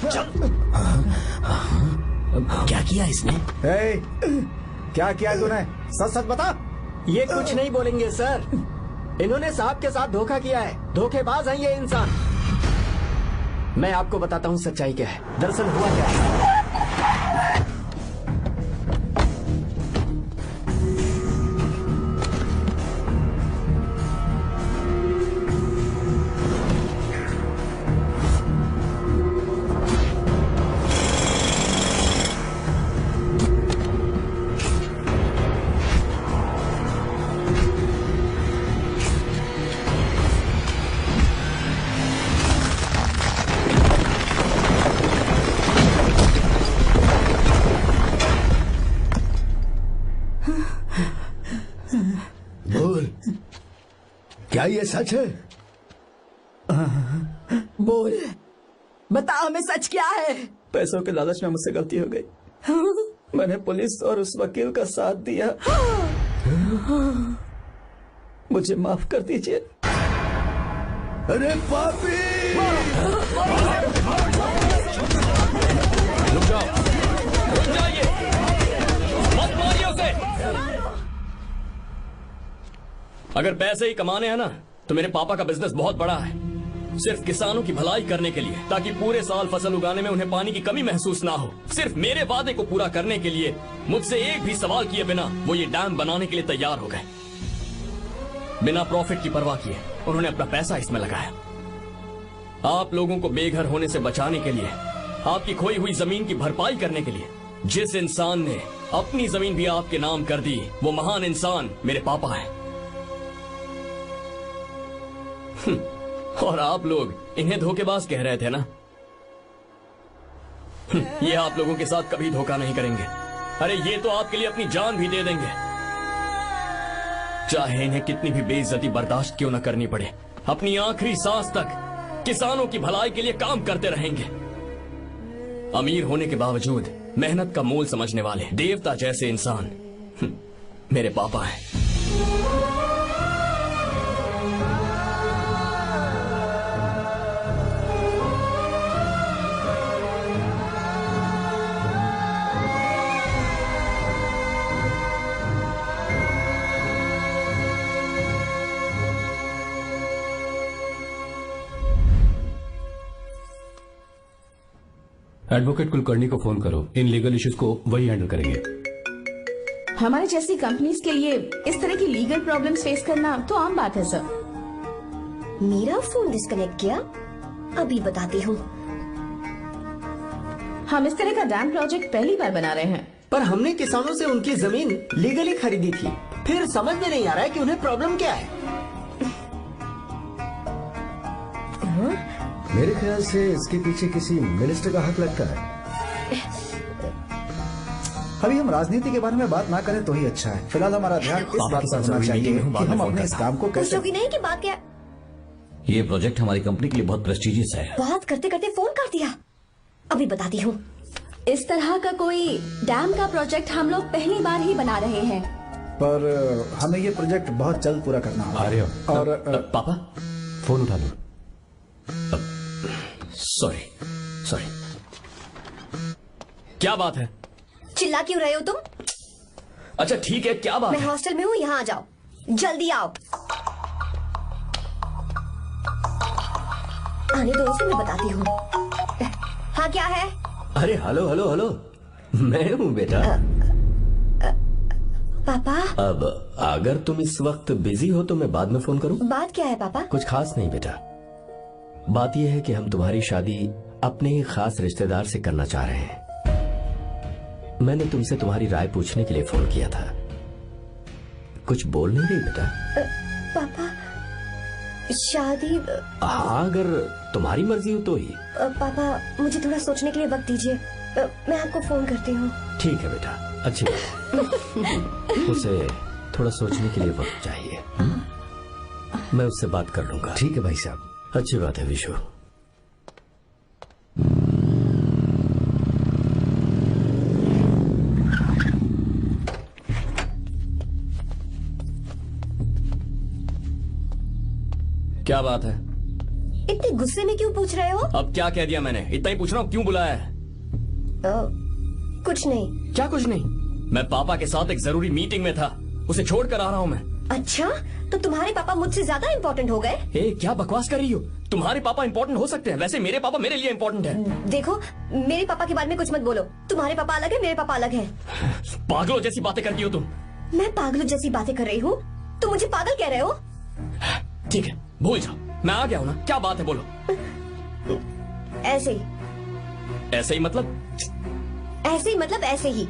चल। क्या किया इसने? क्या किया तूने? सच सच बता। ये कुछ नहीं बोलेंगे सर। इन्होंने साहब के साथ धोखा किया है। धोखेबाज हैं ये इंसान। मैं आपको बताता हूँ सच्चाई क्या है। दरअसल हुआ क्या है। बोल, क्या ये सच है? बोल, बता हमें सच क्या है? पैसों के लालच में मुझसे गलती हो गई। मैंने पुलिस और उस वकील का साथ दिया। मुझे माफ कर दीजिए। अरे पापी! रुक जाओ, रुक जाइए, मत मारिए उसे। अगर पैसे ही कमाने हैं ना, तो मेरे पापा का बिजनेस बहुत बड़ा है। सिर्फ किसानों की भलाई करने के लिए, ताकि पूरे साल फसल उगाने में उन्हें पानी की कमी महसूस ना हो। सिर्फ मेरे वादे को पूरा करने के लिए मुझसे एक भी सवाल किए बिना वो ये डैम बनाने के लिए तैयार हो गए। बिना प्रॉफिट की परवाह किए उन्होंने अपना पैसा इसमें लगाया। आप लोगों को बेघर होने से बचाने के लिए, आपकी खोई हुई जमीन की भरपाई करने के लिए, जिस इंसान ने अपनी जमीन भी आपके नाम कर दी, वो महान इंसान मेरे पापा हैं। और आप लोग इन्हें धोखेबाज कह रहे थे ना? ये आप लोगों के साथ कभी धोखा नहीं करेंगे। अरे ये तो आपके लिए अपनी जान भी दे देंगे, चाहे इन्हें कितनी भी बेइज्जती बर्दाश्त क्यों न करनी पड़े। अपनी आखिरी सांस तक किसानों की भलाई के लिए काम करते रहेंगे। अमीर होने के बावजूद मेहनत का मोल समझने वाले देवता जैसे इंसान मेरे पापा हैं। एडवोकेट कुलकर्णी को फोन करो। इन लीगल इश्यूज को वही हैंडल करेंगे। हमारे जैसी कंपनीज के लिए इस तरह की लीगल प्रॉब्लम्स फेस करना तो आम बात है सर। मेरा फोन डिस्कनेक्ट किया? अभी बताती हूँ। हम इस तरह का डैम प्रोजेक्ट पहली बार बना रहे हैं। पर हमने किसानों से उनकी जमीन लीगली खरीदी थी। फिर समझ में नहीं आ रहा है कि उन्हें प्रॉब्लम क्या है। मेरे ख्याल से इसके पीछे किसी मिनिस्टर का हाथ लगता है। अभी हम राजनीति के बारे में बात ना करें तो ही अच्छा है। फिलहाल हमारा ध्यान इस बात पर होना चाहिए कि हम अपने इस काम को कैसे। पूछोगी नहीं कि बात क्या? ये प्रोजेक्ट हमारी कंपनी के लिए बहुत प्रेस्टिजियस है। बात करते करते फोन कर दिया। अभी बताती हूँ। इस तरह का कोई डैम का प्रोजेक्ट हम लोग पहली बार ही बना रहे हैं। पर हमें ये प्रोजेक्ट बहुत जल्द पूरा करना होगा। अरे और पापा फोन उठा लो। सॉरी सॉरी, क्या बात है? चिल्ला क्यों रहे हो तुम? अच्छा ठीक है, क्या बात मैं है? हॉस्टल में हूँ, यहाँ आ जाओ, जल्दी आओ। आने दो इसे, मैं बताती हूँ। हाँ क्या है? अरे हेलो हेलो हेलो, मैं हूँ बेटा। पापा अब अगर तुम इस वक्त बिजी हो तो मैं बाद में फोन करूँ? बात क्या है पापा? कुछ खास नहीं बेटा, बात यह है कि हम तुम्हारी शादी अपने ही खास रिश्तेदार से करना चाह रहे हैं। मैंने तुमसे तुम्हारी राय पूछने के लिए फोन किया था। कुछ बोल नहीं रही बेटा? पापा शादी। हाँ अगर तुम्हारी मर्जी हो तो ही। पापा मुझे थोड़ा सोचने के लिए वक्त दीजिए, मैं आपको फोन करती हूँ। ठीक है बेटा, अच्छी बात है। उसे थोड़ा सोचने के लिए वक्त चाहिए। मैं उससे बात कर लूंगा। ठीक है भाई साहब। अच्छी बात है विशु। क्या बात है? इतने गुस्से में क्यों पूछ रहे हो? अब क्या कह दिया मैंने? इतना ही पूछ रहा हूँ, क्यों बुलाया है? कुछ नहीं। क्या कुछ नहीं? मैं पापा के साथ एक जरूरी मीटिंग में था, उसे छोड़ कर आ रहा हूँ मैं। अच्छा, तो तुम्हारे पापा मुझसे ज्यादा इम्पोर्टेंट हो गए? क्या बकवास कर रही हो? तुम्हारे पापा इम्पोर्टेंट हो सकते हैं, वैसे मेरे पापा मेरे लिए इम्पोर्टेंट है। देखो, मेरे पापा के बारे में कुछ मत बोलो। तुम्हारे पापा अलग है, मेरे पापा अलग है। पागलों जैसी बातें करती हो तुम। मैं पागलों जैसी बातें कर रही हूँ? तुम मुझे पागल कह रहे हो? ठीक है, भूल जाओ, मैं आ गया हूँ ना। क्या बात है, बोलो। ऐसे ही। ऐसे ही मतलब? ऐसे ही मतलब ऐसे ही।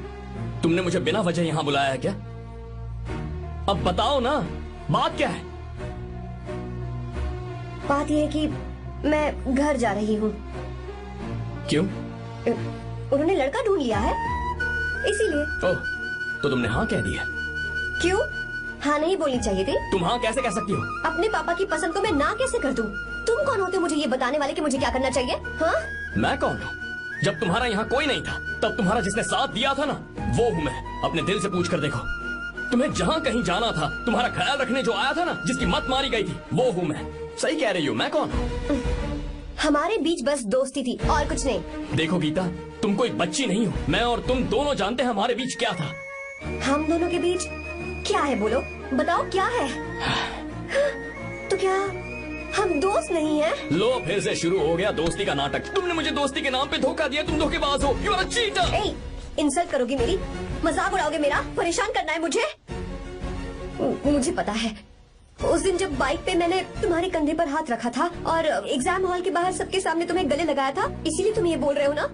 तुमने मुझे बिना वजह यहाँ बुलाया है क्या? अब बताओ ना, बात क्या है? बात यह है कि मैं घर जा रही हूँ। क्यों? उन्होंने लड़का ढूंढ लिया है, इसीलिए। ओह, तो तुमने हाँ कह दिया? क्यों? हाँ नहीं बोलनी चाहिए थी? तुम हाँ कैसे कह सकती हो? अपने पापा की पसंद को मैं ना कैसे कर दूं? तुम कौन होते हो मुझे ये बताने वाले कि मुझे क्या करना चाहिए? हाँ? मैं कौन हूँ? जब तुम्हारा यहाँ कोई नहीं था, तब तुम्हारा जिसने साथ दिया था ना, वो हूँ मैं। अपने दिल से पूछ कर देखो। तुम्हें जहाँ कहीं जाना था, तुम्हारा ख्याल रखने जो आया था ना, जिसकी मत मारी गई थी, वो हूँ मैं। सही कह रही हो, मैं कौन हूँ? हमारे बीच बस दोस्ती थी और कुछ नहीं। देखो गीता, तुम कोई बच्ची नहीं हो। मैं और तुम दोनों जानते हैं हमारे बीच क्या था। हम दोनों के बीच क्या है? बोलो, बताओ क्या है? तो क्या हम दोस्त नहीं हैं? लो, फिर से शुरू हो गया दोस्ती का नाटक। तुमने मुझे दोस्ती के नाम पे धोखा दिया। तुम धोखेबाज हो। You are a cheater. Insult करोगी मेरी? मजाक उड़ाओगे मेरा? परेशान करना है मुझे? मुझे पता है, उस दिन जब बाइक पे मैंने तुम्हारे कंधे पर हाथ रखा था और एग्जाम हॉल के बाहर सबके सामने तुम्हें गले लगाया था, इसीलिए तुम ये बोल रहे हो ना?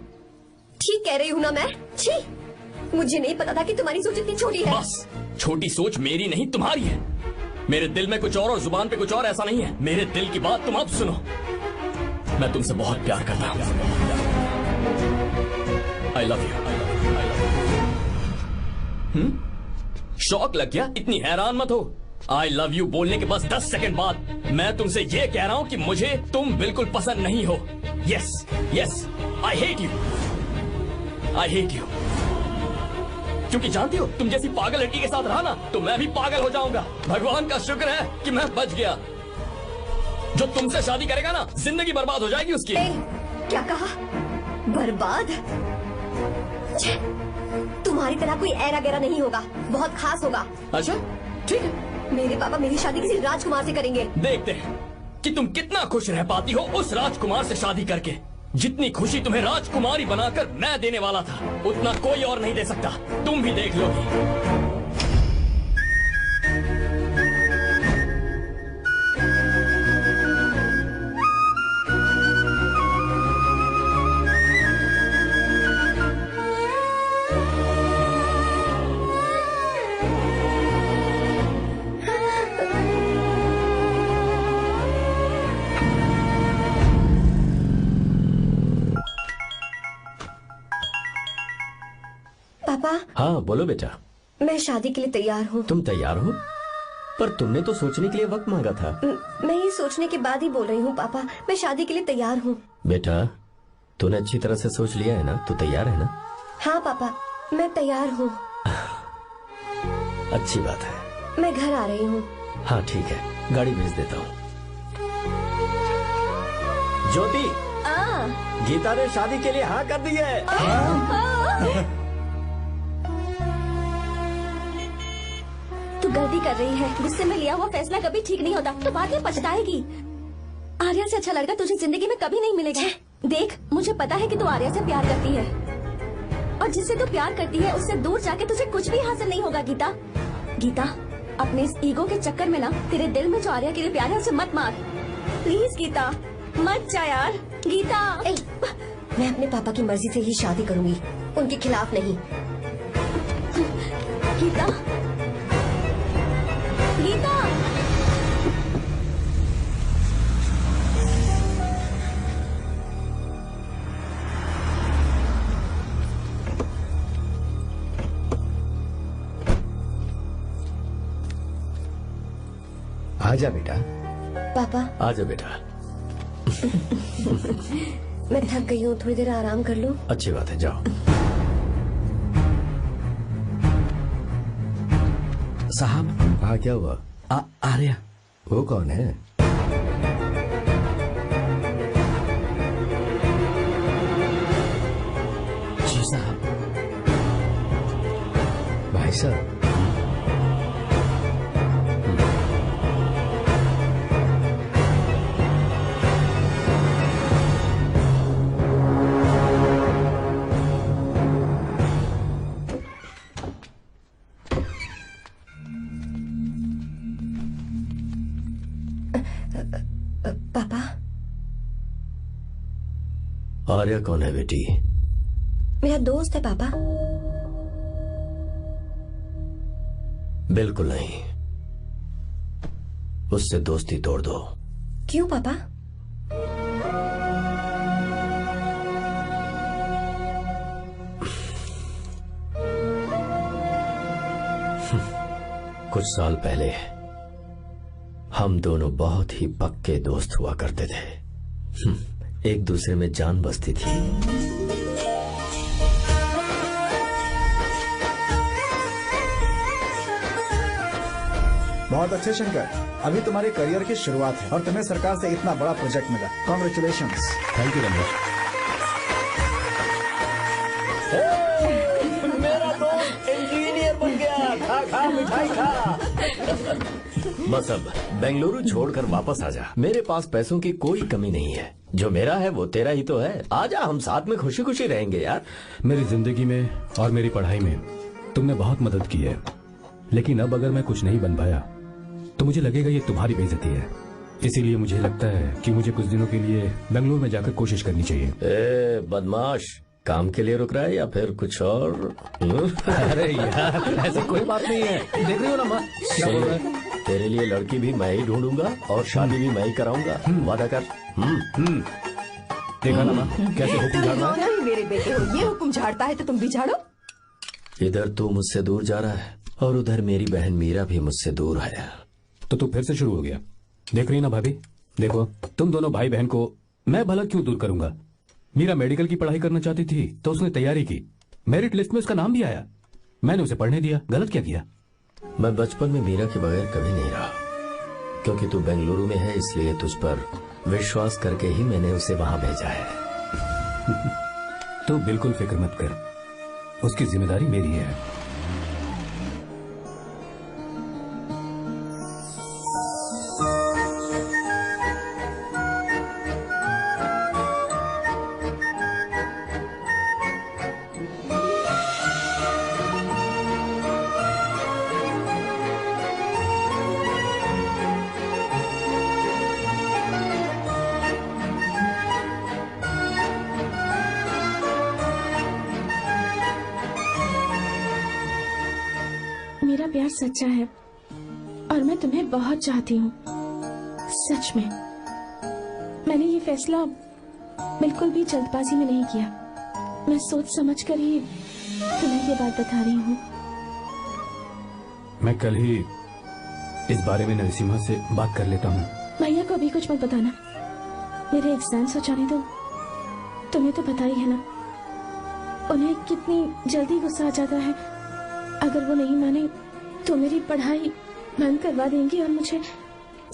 ठीक कह रही हूँ ना मैं? छी, मुझे नहीं पता था कि तुम्हारी सोच इतनी छोटी है। बस, छोटी सोच मेरी नहीं तुम्हारी है। मेरे दिल में कुछ और जुबान पे कुछ और, ऐसा नहीं है। मेरे दिल की बात तुम अब सुनो। मैं तुमसे बहुत प्यार करता हूँ। I love you. शौक लग गया? इतनी हैरान मत हो। आई लव यू बोलने के बस 10 सेकंड बाद मैं तुमसे ये कह रहा हूँ कि मुझे तुम बिल्कुल पसंद नहीं हो। Yes yes, I hate you. I hate you. क्योंकि जानती हो, तुम जैसी पागल लड़की के साथ रहा ना, तो मैं भी पागल हो जाऊंगा। भगवान का शुक्र है कि मैं बच गया। जो तुमसे शादी करेगा ना, जिंदगी बर्बाद हो जाएगी उसकी। क्या कहा? बर्बाद? तुम्हारी तरह कोई ऐरा गैरा नहीं होगा, बहुत खास होगा। अच्छा, ठीक है। मेरे पापा मेरी शादी किसी राजकुमार से करेंगे। देखते हैं कि तुम कितना खुश रह पाती हो उस राजकुमार से शादी करके। जितनी खुशी तुम्हें राजकुमारी बनाकर मैं देने वाला था, उतना कोई और नहीं दे सकता। तुम भी देख लोगी। पापा। हाँ बोलो बेटा। मैं शादी के लिए तैयार हूँ। तुम तैयार हो? पर तुमने तो सोचने के लिए वक्त मांगा था। मैं ये सोचने के बाद ही बोल रही हूँ पापा, मैं शादी के लिए तैयार हूँ। बेटा, तूने अच्छी तरह से सोच लिया है ना? तू तैयार है ना? हाँ पापा, मैं तैयार हूँ। अच्छी बात है। मैं घर आ रही हूँ। हाँ ठीक है, गाड़ी भेज देता हूँ। ज्योति, गीता ने शादी के लिए हाँ कर दी है। तू गलती कर रही है। गुस्से में लिया हुआ फैसला कभी ठीक नहीं होता। तो बाद में पछताएगी। आर्या से अच्छा लड़का तुझे जिंदगी में कभी नहीं मिलेगा। देख, मुझे पता है कि तू आर्या से प्यार करती है, और जिससे तू प्यार करती है उससे दूर जाके तुझे कुछ भी हासिल नहीं होगा। गीता, गीता, अपने इस ईगो के चक्कर में ना तेरे दिल में जो आर्या के लिए प्यार है उसे मत मार। प्लीज गीता, मत जा यार। गीता, मैं अपने पापा की मर्जी से ही शादी करूंगी, उनके खिलाफ नहीं। गीता, गीता। आजा बेटा। पापा। आजा बेटा। मैं थक गई हूँ, थोड़ी देर आराम कर लूँ। अच्छी बात है, जाओ। साहब। हाँ क्या हुआ? आर्या। वो कौन है? साहब। पापा, आर्या कौन है बेटी? मेरा दोस्त है पापा। बिल्कुल नहीं, उससे दोस्ती तोड़ दो। क्यों पापा? कुछ साल पहले हम दोनों बहुत ही पक्के दोस्त हुआ करते थे। एक दूसरे में जान बसती थी। बहुत अच्छे शंकर, अभी तुम्हारे करियर की शुरुआत है और तुम्हें सरकार से इतना बड़ा प्रोजेक्ट मिला। कॉन्ग्रेचुलेशंस। Thank you Ramesh. मेरा दोस्त इंजीनियर बन गया। खा खा मिठाई खा। बस अब बेंगलुरु छोड़कर वापस आ जा। मेरे पास पैसों की कोई कमी नहीं है। जो मेरा है वो तेरा ही तो है। आजा, हम साथ में खुशी खुशी रहेंगे यार। मेरी जिंदगी में और मेरी पढ़ाई में तुमने बहुत मदद की है, लेकिन अब अगर मैं कुछ नहीं बन पाया तो मुझे लगेगा ये तुम्हारी बेइज्जती है। इसीलिए मुझे लगता है कि मुझे कुछ दिनों के लिए बेंगलुरु में जाकर कोशिश करनी चाहिए। ए बदमाश, काम के लिए रुक रहा है या फिर कुछ और? अरे यार, ऐसी कोई बात नहीं है। देख रही हो ना माँ, क्या बोल रहा है? तेरे लिए लड़की भी मैं ही ढूंढूंगा और शादी भी मैं ही कराऊंगा। वादा कर। देखा ना माँ, कैसे हुक्म झाड़ रहा है? नहीं मेरे बेटे हो, ये हुक्म झाड़ता है तो तुम भी झाड़ो। इधर तू मुझसे दूर जा रहा है और उधर मेरी बहन मीरा भी मुझसे दूर है। तो तू फिर से शुरू हो गया। देख रही ना भाभी, देखो तुम दोनों भाई बहन को मैं भला क्यों दूर करूंगा। मीरा मेडिकल की पढ़ाई करना चाहती थी तो उसने तैयारी की, मेरिट लिस्ट में उसका नाम भी आया, मैंने उसे पढ़ने दिया। गलत क्या किया? मैं बचपन में मीरा के बगैर कभी नहीं रहा, क्योंकि तू बेंगलुरु में है इसलिए तुझ पर विश्वास करके ही मैंने उसे वहां भेजा है। तू बिल्कुल फिक्र मत कर, उसकी जिम्मेदारी मेरी है। मेरा प्यार सच्चा है और मैं तुम्हें बहुत चाहती हूँ, सच में। मैंने ये फैसला बिल्कुल भी जल्दबाजी में नहीं किया। मैं सोच समझ कर ही तुम्हें ये बात बता रही हूँ। मैं कल ही इस बारे में नरसिम्हा से बात कर लेता हूँ। भैया को अभी कुछ मत बताना, मेरे एग्जाम्स हो जाने दो। तुम्हें तो पता ही है ना उन्हें कितनी जल्दी गुस्सा आ जाता है। अगर वो नहीं माने तो मेरी पढ़ाई बंद करवा देंगे और मुझे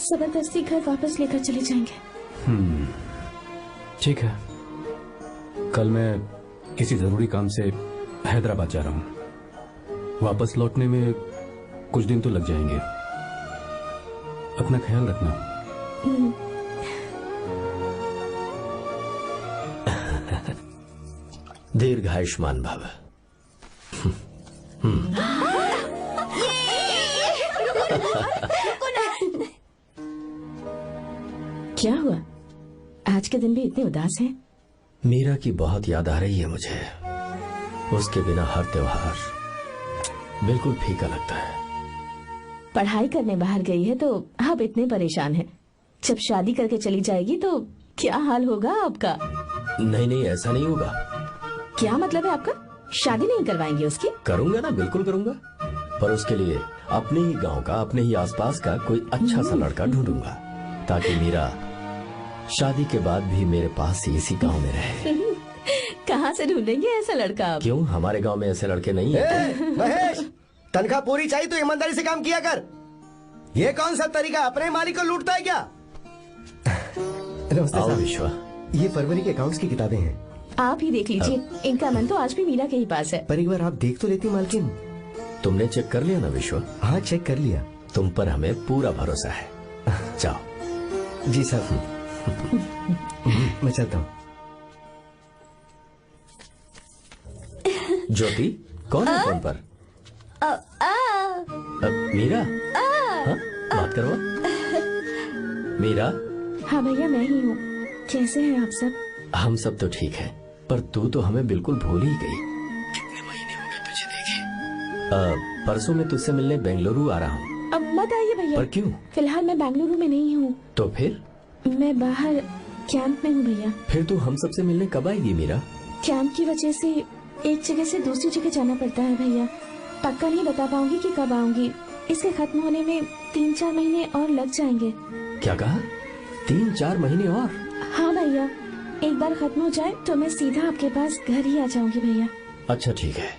जबरदस्ती घर वापस लेकर चले जाएंगे। ठीक है, कल मैं किसी जरूरी काम से हैदराबाद जा रहा हूँ। वापस लौटने में कुछ दिन तो लग जाएंगे। अपना ख्याल रखना। दीर्घायुष्मान भव। क्या हुआ, आज के दिन भी इतने उदास हैं? मीरा की बहुत याद आ रही है मुझे। उसके बिना हर त्योहार बिल्कुल फीका लगता है। पढ़ाई करने बाहर गई है तो आप इतने परेशान हैं। जब शादी करके चली जाएगी तो क्या हाल होगा आपका? नहीं नहीं, ऐसा नहीं होगा। क्या मतलब है आपका? शादी नहीं करवाएंगे उसकी? करूंगा ना, बिल्कुल करूंगा, पर उसके लिए अपने ही गांव का, अपने ही आसपास का कोई अच्छा सा लड़का ढूंढूंगा ताकि मीरा शादी के बाद भी मेरे पास ही इसी गांव में रहे। कहाँ से ढूंढेंगे ऐसा लड़का आप? क्यों, हमारे गांव में ऐसे लड़के नहीं है? महेश, तनख्वाह पूरी चाहिए तो ईमानदारी से काम किया कर। ये कौन सा तरीका, अपने मालिक को लूटता है क्या? आओ विश्वा, ये फरवरी के अकाउंट्स की किताबें हैं। आप ही देख लीजिए, इनका मन तो आज भी मीरा के ही पास है। पर एक बार आप देख तो लेती मालकिन। तुमने चेक कर लिया ना विश्व? हाँ चेक कर लिया। तुम पर हमें पूरा भरोसा है। जाओ। जी साहब। मैं चलता हूँ। ज्योति कौन है फोन पर? मीरा? हाँ? बात करो। मीरा? हाँ भैया मैं ही हूँ। कैसे हैं आप सब? हम सब तो ठीक है, पर तू तो हमें बिल्कुल भूल ही गई। कितने महीने हो गए तुझे देखे। परसों मैं तुझसे मिलने बेंगलुरु आ रहा हूँ। अब मत आइए भैया। पर क्यों? फिलहाल मैं बेंगलुरु में नहीं हूँ। तो फिर? मैं बाहर कैंप में हूँ भैया। फिर तू हम सबसे मिलने कब आएगी मीरा? कैंप की वजह से एक जगह से दूसरी जगह जाना पड़ता है भैया। पक्का नहीं बता पाऊंगी कि कब आऊंगी। इसके खत्म होने में 3-4 महीने और लग जाएंगे। क्या कहा? 3-4 महीने और? हाँ भैया, एक बार खत्म हो जाए तो मैं सीधा आपके पास घर ही आ जाऊंगी भैया। अच्छा ठीक है,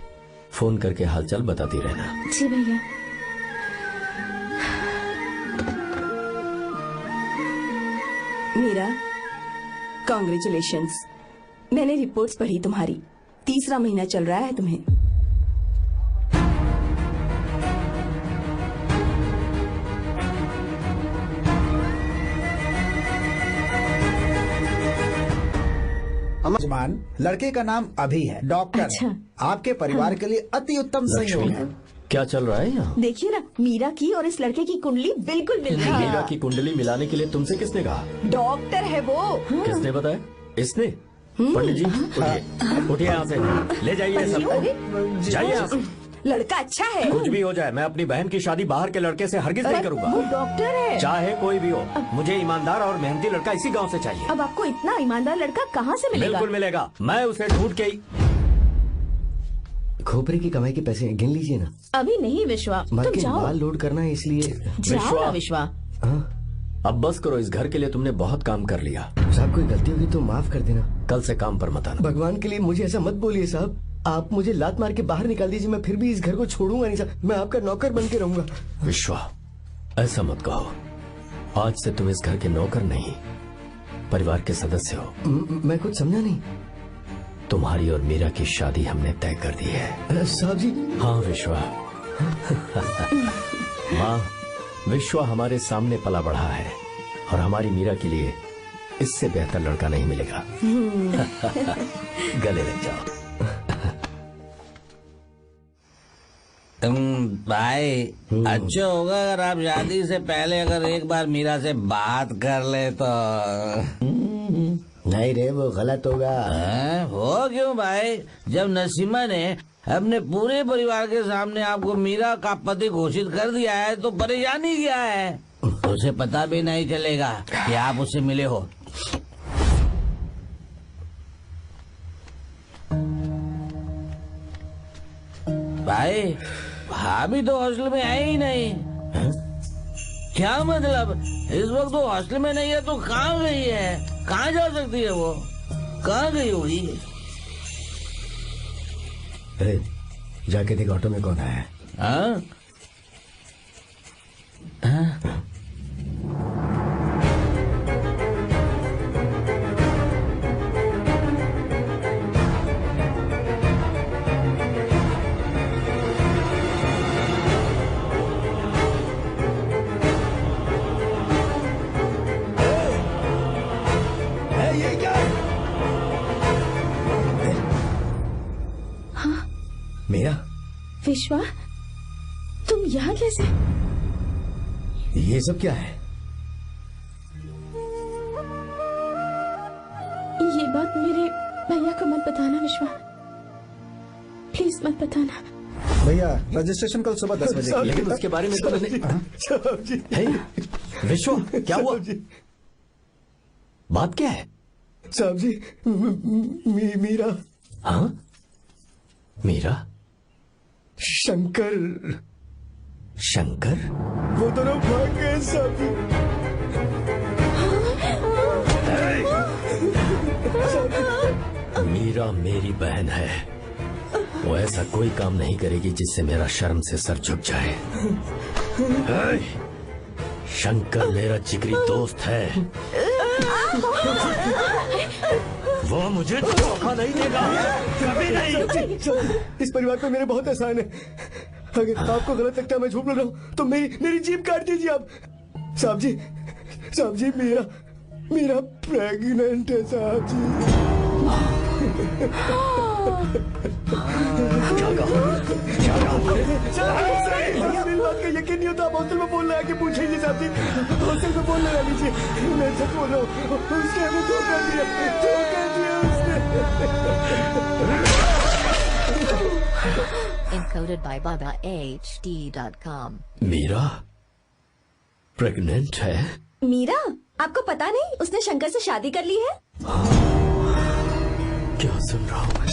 फोन करके हालचाल बताती रहना। जी भैया। मीरा, कॉन्ग्रेचुलेशंस। मैंने रिपोर्ट्स पढ़ी तुम्हारी। 3रा महीना चल रहा है तुम्हें। जमान, लड़के का नाम अभी है, डॉक्टर अच्छा। है। आपके परिवार के लिए अति उत्तम संयोग है। क्या चल रहा है यहाँ? देखिए ना, मीरा की और इस लड़के की कुंडली बिल्कुल मिल रही है। मीरा की कुंडली मिलाने के लिए तुमसे किसने कहा? डॉक्टर है वो। किसने बताया? इसने? पंडित जी उठिए, उठिए यहाँ से, ले जाइए सब, जाइए यहाँ से। लड़का अच्छा है। कुछ भी हो जाए, मैं अपनी बहन की शादी बाहर के लड़के से हरगिज नहीं करूंगा। वो डॉक्टर है। चाहे कोई भी हो, मुझे ईमानदार और मेहनती लड़का इसी गांव से चाहिए। अब आपको इतना ईमानदार लड़का कहाँ से मिलेगा? बिल्कुल मिलेगा, मैं उसे ढूंढ के ही। खोपरे की कमाई के पैसे गिन लीजिए ना। अभी नहीं विश्वा, तुम मार्केट जाओ। माल लोड करना है इसलिए। जाओ ना विश्वा। अब बस करो, इस घर के लिए तुमने बहुत काम कर लिया। साहब कोई गलती होगी तो माफ कर देना। कल से काम पर मत आना। भगवान के लिए मुझे ऐसा मत बोलिए साहब। आप मुझे लात मार के बाहर निकाल दीजिए, मैं फिर भी इस घर को छोड़ूंगा नहीं साहब। मैं आपका नौकर बन के रहूंगा। विश्वा, ऐसा मत कहो। आज से तुम इस घर के नौकर नहीं, परिवार के सदस्य हो। मैं कुछ समझा नहीं। तुम्हारी और मीरा की शादी हमने तय कर दी है। साहब जी। हाँ विश्वा। माँ, विश्वा हमारे सामने पला बढ़ा है और हमारी मीरा के लिए इससे बेहतर लड़का नहीं मिलेगा। गले लग जाओ। तुम भाई, अच्छा होगा अगर आप शादी से पहले अगर एक बार मीरा से बात कर ले तो। नहीं रे, वो गलत होगा। हो क्यों भाई? जब नसीमा ने अपने पूरे परिवार के सामने आपको मीरा का पति घोषित कर दिया है तो परेशानी क्या है? उसे पता भी नहीं चलेगा कि आप उससे मिले हो। भाई, भाभी तो हॉस्टल में है ही नहीं। क्या मतलब? इस वक्त वो हॉस्टल में नहीं है तो कहाँ गई है? कहाँ जा सकती है वो? कहाँ गई होगी? जाके देख ऑटो में कौन आया है। हाँ? हाँ? ये क्या? हाँ? मेरा विश्वा, तुम यहाँ कैसे? ये सब क्या है? ये बात मेरे भैया को मत बताना विश्वा, प्लीज मत बताना। भैया, रजिस्ट्रेशन कल सुबह 10 बजे की है। लेकिन उसके बारे में तो मैंने। विश्वा, क्या हुआ? बात क्या है? साहब जी, मीरा। हाँ? मीरा? शंकर। शंकर? वो दोनों भाग गए साहब जी। मीरा मेरी बहन है, वो ऐसा कोई काम नहीं करेगी जिससे मेरा शर्म से सर झुक जाए। शंकर मेरा जिगरी दोस्त है, वो मुझे धोखा नहीं देगा, कभी नहीं। इस परिवार पे मेरे बहुत एहसान है। अगर आपको गलत लगता है मैं झूठ बोल रहा हूँ तो मेरी जीभ काट दीजिए आप। साहब जी मेरा प्रेग्नेंट है साहब जी। मेरी बात का यकीन नहीं होता, आप हॉस्टल में फोन लगा के पूछेंगे साहब जी, हॉस्टल में फोन लगा लीजिए, मैं सच बोल रहा हूँ, उसने हमें धोखा दिया Encoded by BabaHD.com. Meera pregnant है? मीरा, आपको पता नहीं उसने शंकर से शादी कर ली है? क्या सुन रहा हूँ मैं?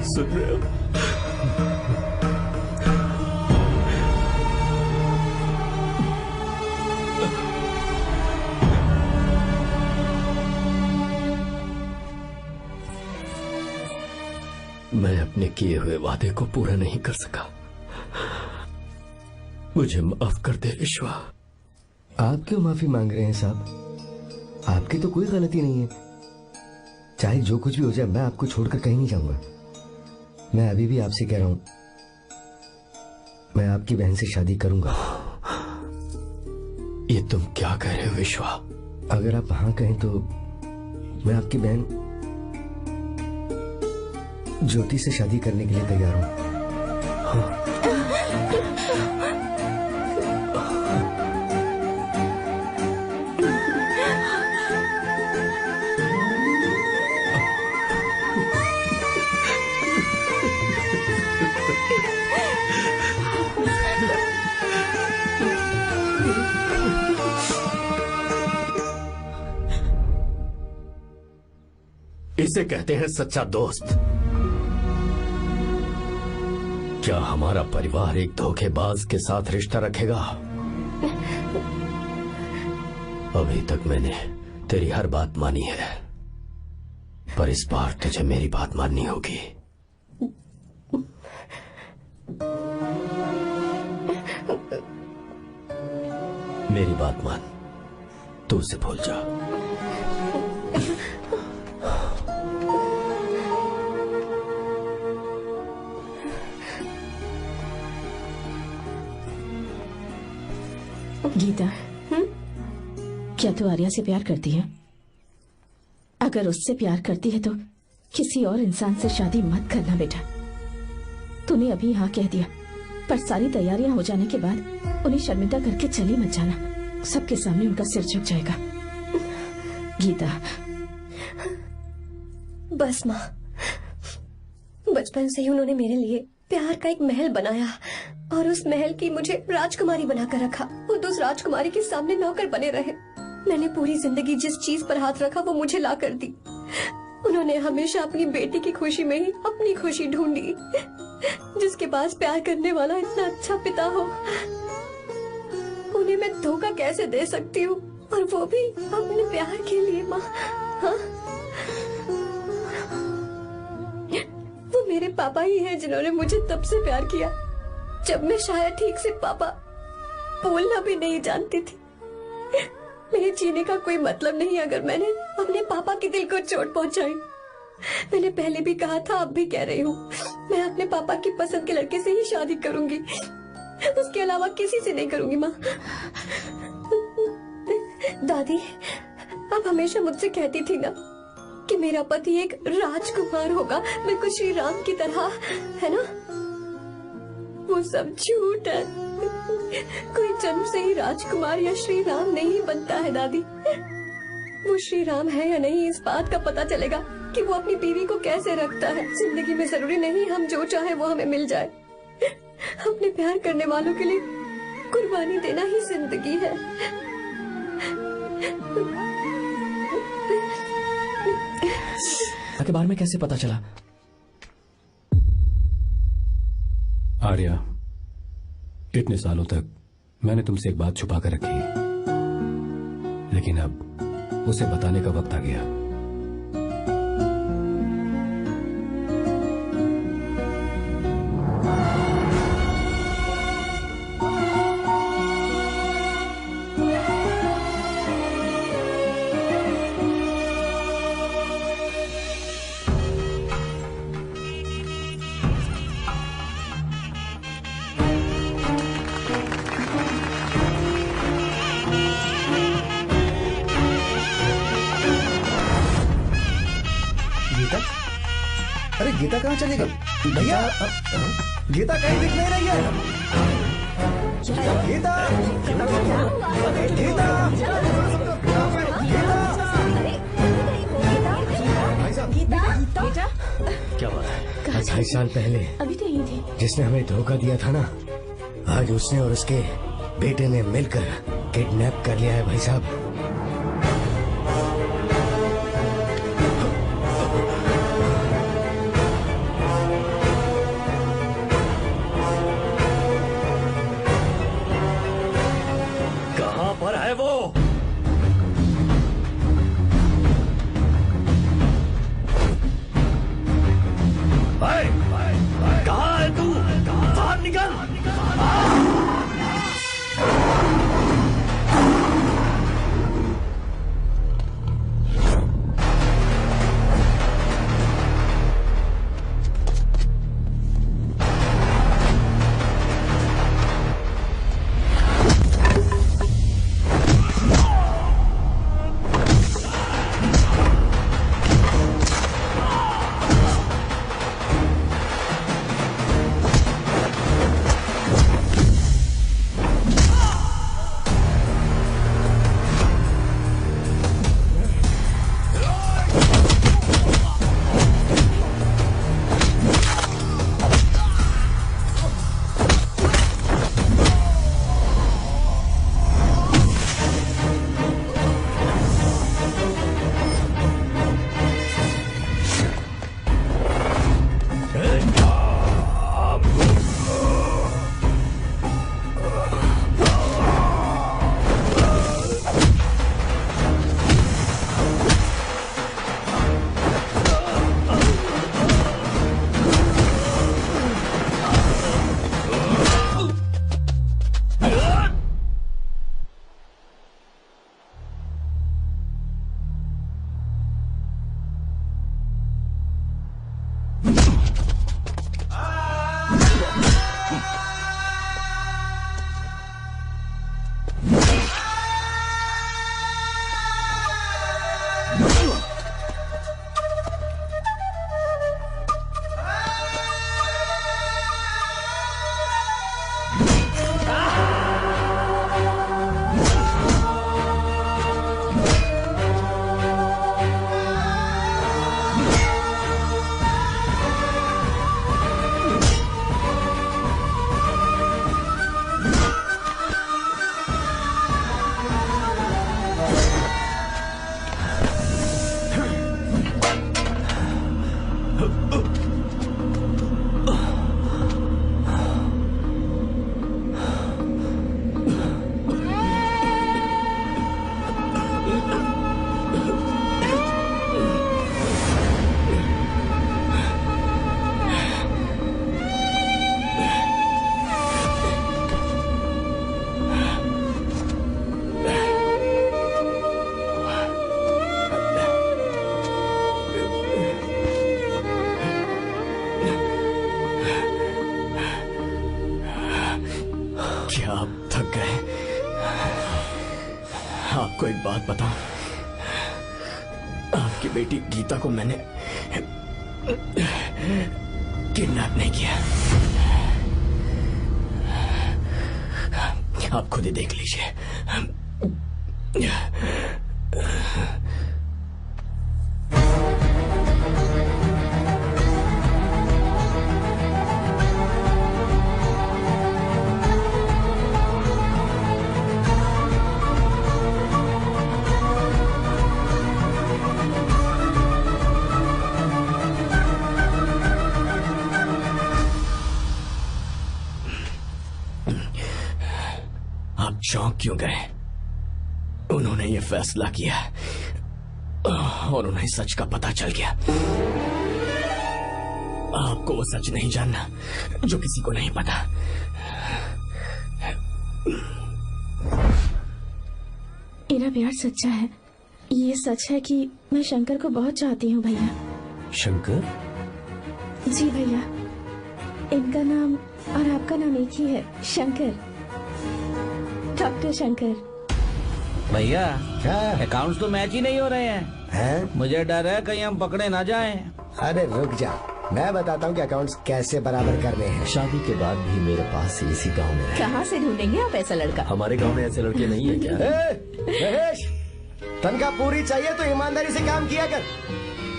सुन रहे हो? मैं अपने किए हुए वादे को पूरा नहीं कर सका, मुझे माफ कर दे विश्वा। आप क्यों माफी मांग रहे हैं साहब? आपकी तो कोई गलती नहीं है। चाहे जो कुछ भी हो जाए मैं आपको छोड़कर कहीं नहीं जाऊंगा। मैं अभी भी आपसे कह रहा हूं, मैं आपकी बहन से शादी करूंगा। ये तुम क्या कह रहे हो विश्वा? अगर आप हाँ कहें तो मैं आपकी बहन ज्योति से शादी करने के लिए तैयार हूं। हाँ। इसे कहते हैं सच्चा दोस्त। क्या हमारा परिवार एक धोखेबाज के साथ रिश्ता रखेगा? अभी तक मैंने तेरी हर बात मानी है, पर इस बार तुझे मेरी बात माननी होगी। मेरी बात मान, तू उसे भूल जा। गीता, क्या तू आर्या से प्यार करती है? अगर उससे प्यार करती है तो किसी और इंसान से शादी मत करना बेटा। तूने अभी हाँ कह दिया, पर सारी तैयारियां हो जाने के बाद उन्हें शर्मिंदा करके चली मत जाना। सबके सामने उनका सिर झुक जाएगा। गीता, बस माँ, बचपन से ही उन्होंने मेरे लिए प्यार का एक महल बनाया और उस महल की मुझे राजकुमारी बनाकर रखा। वो उस राजकुमारी के सामने नौकर बने रहे। मैंने पूरी जिंदगी जिस चीज पर हाथ रखा वो मुझे ला कर दी। उन्होंने हमेशा अपनी बेटी की खुशी में ही अपनी खुशी ढूंढी। जिसके पास प्यार करने वाला इतना अच्छा पिता हो, उन्हें मैं धोखा कैसे दे सकती हूँ, और वो भी अपने प्यार के लिए। माँ, हाँ? वो मेरे पापा ही हैं जिन्होंने मुझे तब से प्यार किया जब मैं शायद ठीक से पापा बोलना भी नहीं जानती थी। मेरे जीने का कोई मतलब नहीं अगर मैंने अपने पापा के दिल को चोट पहुंचाई। मैंने पहले भी कहा था, अब भी कह रही हूँ, मैं अपने पापा की पसंद के लड़के से ही शादी करूंगी, उसके अलावा किसी से नहीं करूंगी। माँ, दादी, आप हमेशा मुझसे कहती थी ना कि मेरा पति एक राजकुमार होगा, बिल्कुल श्री राम की तरह, है ना? वो सब झूठ है। कोई जन्म से ही राजकुमार या श्री राम नहीं बनता है दादी। वो श्री राम है या नहीं, इस बात का पता चलेगा कि वो अपनी बीवी को कैसे रखता है। जिंदगी में जरूरी नहीं हम जो चाहे वो हमें मिल जाए। अपने प्यार करने वालों के लिए कुर्बानी देना ही जिंदगी है। के बारे में कैसे पता चला? आर्या, इतने सालों तक मैंने तुमसे एक बात छुपा कर रखी, लेकिन अब उसे बताने का वक्त आ गया। गीता कहाँ चली गई? भैया गीता कहीं दिख नहीं रही है। गीता गीता बेटा क्या बात है? 2.5 साल पहले अभी तो यही थे। जिसने हमें धोखा दिया था ना, आज उसने और उसके बेटे ने मिलकर किडनैप कर लिया है भाई साहब। कहाँ पर है वो? कहाँ है तू? बाहर निकल! आपको एक बात बताऊं, आपकी बेटी गीता को मैंने किडनैप नहीं किया। आप खुद ही देख लीजिए। आप चौंक क्यों गए? उन्होंने ये फैसला किया और उन्हें सच का पता चल गया। आपको वो सच नहीं जानना जो किसी को नहीं पता। मेरा प्यार सच्चा है। ये सच है कि मैं शंकर को बहुत चाहती हूँ भैया। शंकर? जी भैया, इनका नाम और आपका नाम एक ही है, शंकर, डॉक्टर शंकर। भैया क्या? अकाउंट्स तो मैच ही नहीं हो रहे हैं। हैं? मुझे डर है कहीं हम पकड़े ना जाएं। अरे रुक जा, मैं बताता हूँ कि अकाउंट्स कैसे बराबर करने हैं। शादी के बाद भी मेरे पास इसी गांव में है। कहाँ से ढूंढेंगे आप ऐसा लड़का? हमारे गांव में ऐसे लड़के नहीं है क्या? महेश, तनख्वाह पूरी चाहिए तो ईमानदारी से काम किया कर।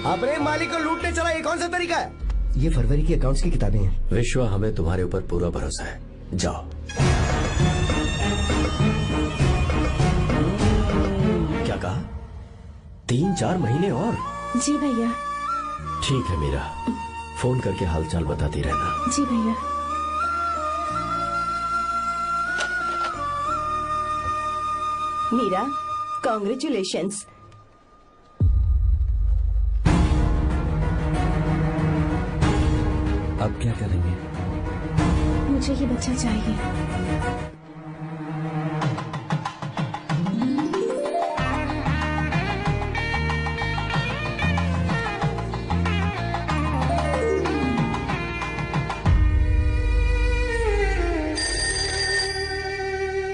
अपने मालिक को लूटने चला, ये कौन सा तरीका है? ये फरवरी की अकाउंट्स की किताबें हैं। विश्वा, हमें तुम्हारे ऊपर पूरा भरोसा है, जाओ। क्या कहा? 3-4 महीने और? जी भैया। ठीक है मीरा, फोन करके हालचाल बताती रहना। जी भैया। मीरा, कॉन्ग्रेचुलेशंस। अब क्या करेंगे? मुझे ये बच्चा चाहिए।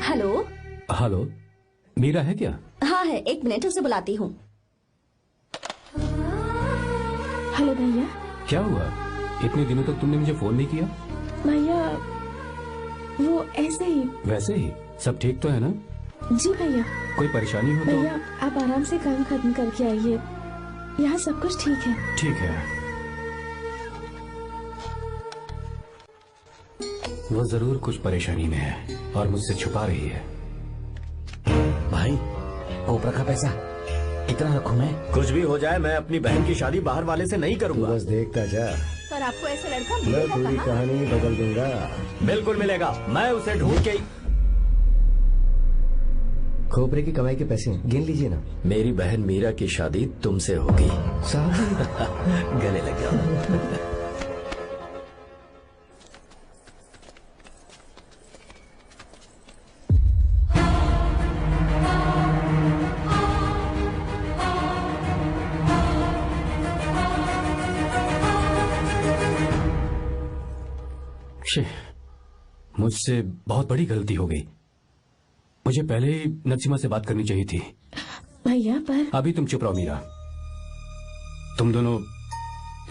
हेलो। हेलो, मीरा है क्या? हाँ है, 1 मिनट, उसे बुलाती हूँ। हेलो भैया। क्या हुआ? इतने दिनों तक तुमने मुझे फोन नहीं किया? भैया वो ऐसे ही। वैसे ही? सब ठीक तो है ना? जी भैया। कोई परेशानी हो तो? भैया आप आराम से काम खत्म करके आइए, यहाँ सब कुछ ठीक है। ठीक है। वो जरूर कुछ परेशानी में है और मुझसे छुपा रही है। भाई, ओपरा का पैसा इतना रखूं मैं? कुछ भी हो जाए, मैं अपनी बहन की शादी बाहर वाले से नहीं करूंगा। बस देखता जा, पर आपको ऐसा लड़का मैं मिलेगा पूरी कहाँ? कहानी बदल दूंगा। बिल्कुल मिलेगा, मैं उसे ढूंढ के। खोपरे की कमाई के पैसे गिन लीजिए ना। मेरी बहन मीरा की शादी तुमसे होगी। साहब गले लग गया। मुझसे बहुत बड़ी गलती हो गई। मुझे पहले ही नसीमा से बात करनी चाहिए थी। भैया पर अभी तुम चुप रहो मीरा। तुम दोनों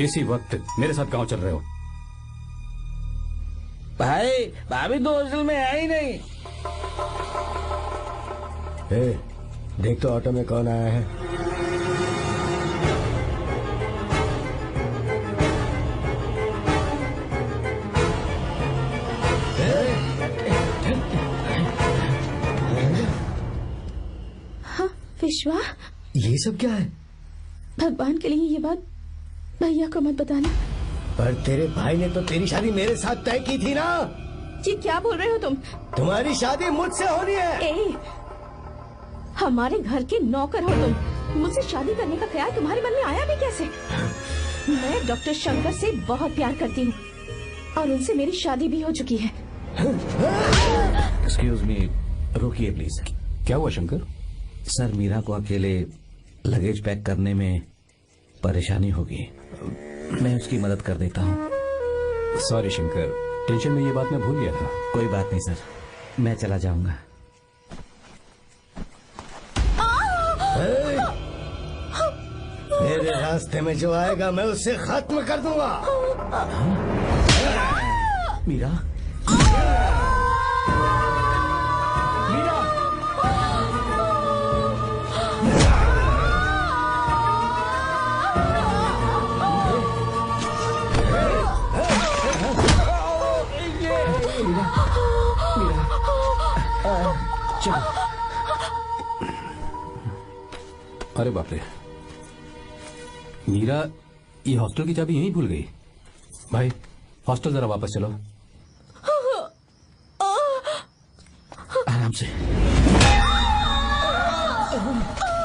इसी वक्त मेरे साथ गांव चल रहे हो। भाई, भाभी तो हॉस्टल में है ही नहीं। देख तो ऑटो में कौन आया है। विश्वा, ये सब क्या है? भगवान के लिए ये बात भैया को मत बताना। पर तेरे भाई ने तो तेरी शादी मेरे साथ तय की थी ना। जी क्या बोल रहे हो तुम? तुम्हारी शादी मुझसे होनी है। हमारे घर के नौकर हो तुम, मुझसे शादी करने का ख्याल तुम्हारे मन में आया भी कैसे? मैं डॉक्टर शंकर से बहुत प्यार करती हूँ और उनसे मेरी शादी भी हो चुकी है। एक्सक्यूज मी, रुकिए प्लीज। क्या हुआ शंकर? सर, मीरा को अकेले लगेज पैक करने में परेशानी होगी, मैं उसकी मदद कर देता हूँ। सॉरी शंकर, टेंशन में ये बात मैं भूल गया था। कोई बात नहीं सर, मैं चला जाऊंगा। मेरे रास्ते में जो आएगा मैं उससे खत्म कर दूंगा। मीरा, अरे बाप रे, मीरा ये हॉस्टल की चाबी यहीं भूल गई। भाई, हॉस्टल जरा वापस चलो। आराम से।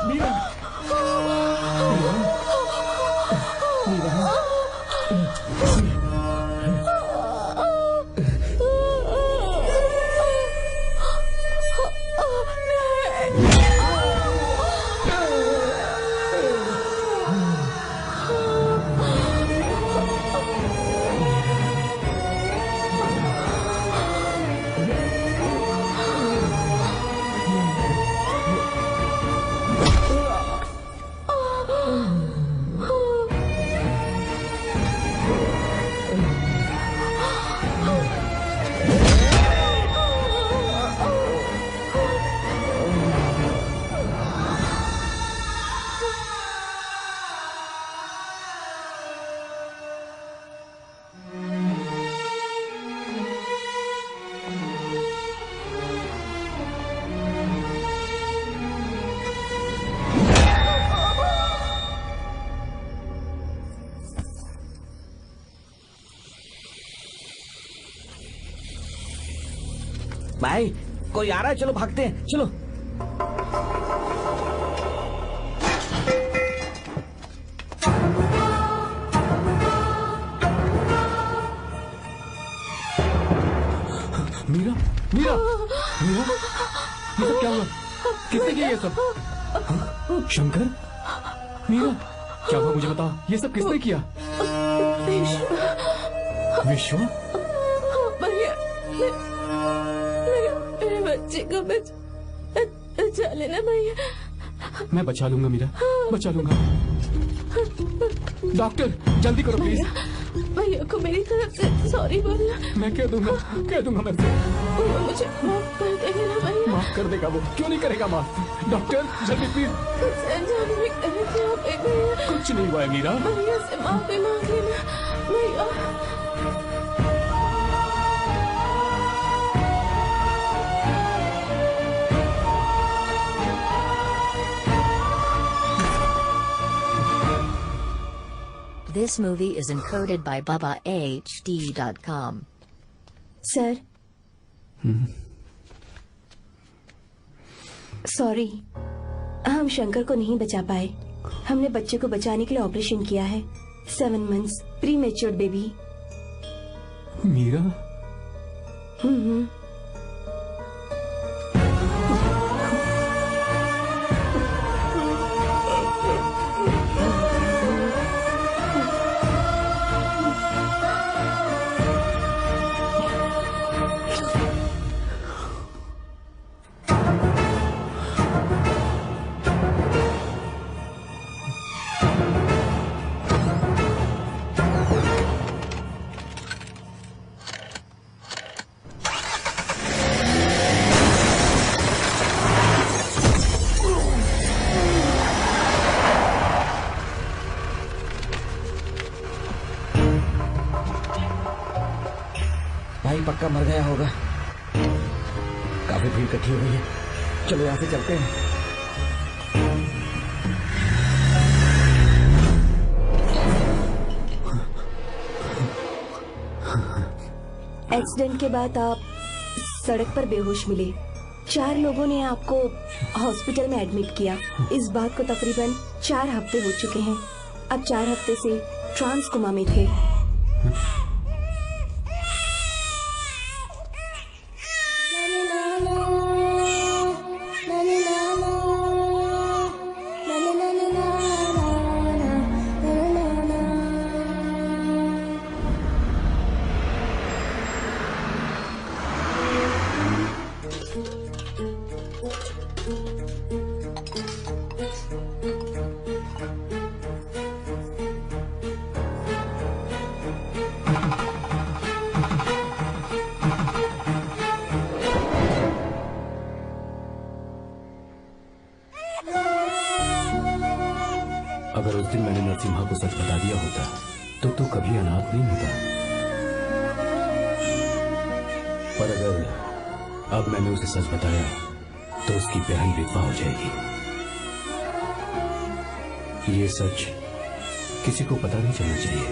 मीरा, भाई कोई आ रहा है, चलो भागते हैं, चलो। मीरा मीरा मीरा, ये सब क्या हुआ? किसने किया ये सब? हाँ? शंकर, मीरा क्या हुआ मुझे बता, ये सब किसने किया? विश्व, भैया मेरे बच्चे को बचा लेना भैया। मैं बचा लूंगा मीरा, बचा लूंगा। डॉक्टर जल्दी करो प्लीज। भैया को मेरी तरफ से सॉरी बोलना। मैं कह दूंगा मैं वो मुझे माफ कर देगा ना भैया? माफ कर देगा वो, क्यों नहीं करेगा माफ? डॉक्टर जल्दी प्लीज। कुछ नहीं हुआ है मीरा। भैया से माफी मांग लेना भैया। This movie is encoded by BabaHD.com. Sir sorry, हम शंकर को नहीं बचा पाए। हमने बच्चे को बचाने के लिए ऑपरेशन किया है। 7 months pre matured baby. Meera पक्का मर गया होगा। काफी भीड़ इकट्ठी हुई है, चलो यहाँ से चलते हैं। एक्सीडेंट के बाद आप सड़क पर बेहोश मिले। 4 लोगों ने आपको हॉस्पिटल में एडमिट किया। इस बात को तकरीबन 4 हफ्ते हो चुके हैं। अब 4 हफ्ते से ट्रांस कोमा में थे। अगर उस दिन मैंने नरसिम्हा को सच बता दिया होता तो तू कभी अनाथ नहीं होता। पर अगर अब मैंने उसे सच बताया तो उसकी बहन विधवा हो जाएगी। ये सच किसी को पता नहीं चलना चाहिए।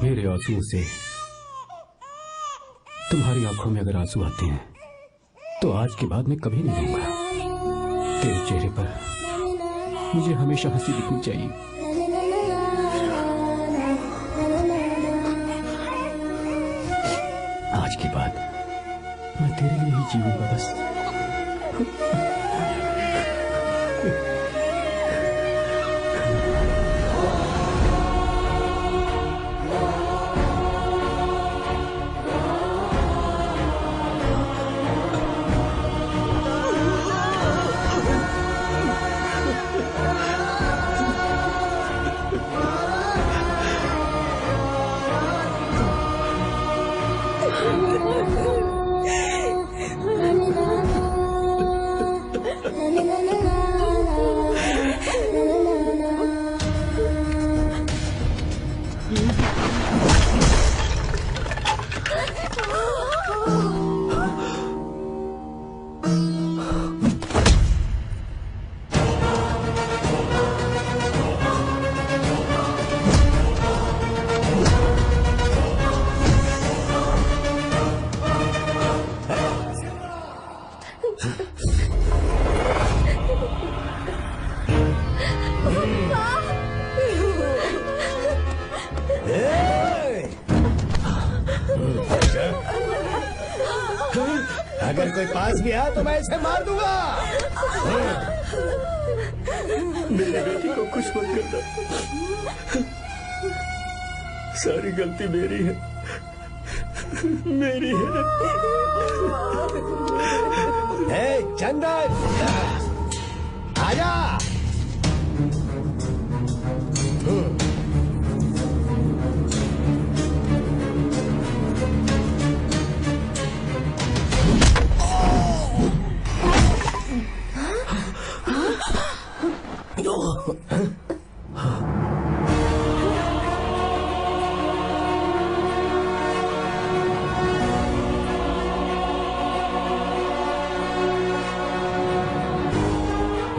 मेरे आंसुओं से तुम्हारी आंखों में अगर आंसू आते हैं तो आज के बाद मैं कभी नहीं रोऊंगा। तेरे चेहरे पर मुझे हमेशा हंसी दिखनी चाहिए। आज के बाद मैं तेरे लिए ही जीऊंगा बस। अगर कोई पास भी आया तो मैं इसे मार दूंगा। मेरी बेटी को कुछ मत करना, सारी गलती मेरी है, मेरी है। चंदन, आजा।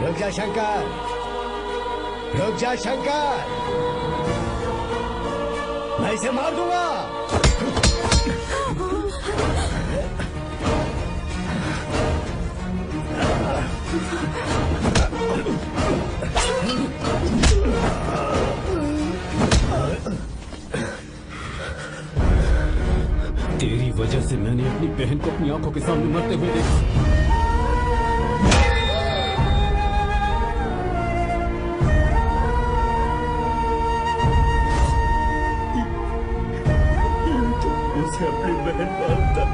रुक जा शंकर, रुक जा शंकर, मैं इसे मार दूंगा। तेरी वजह से मैंने अपनी बहन को अपनी आंखों के सामने मरते हुए देखा। उसे अपनी बहन मानता,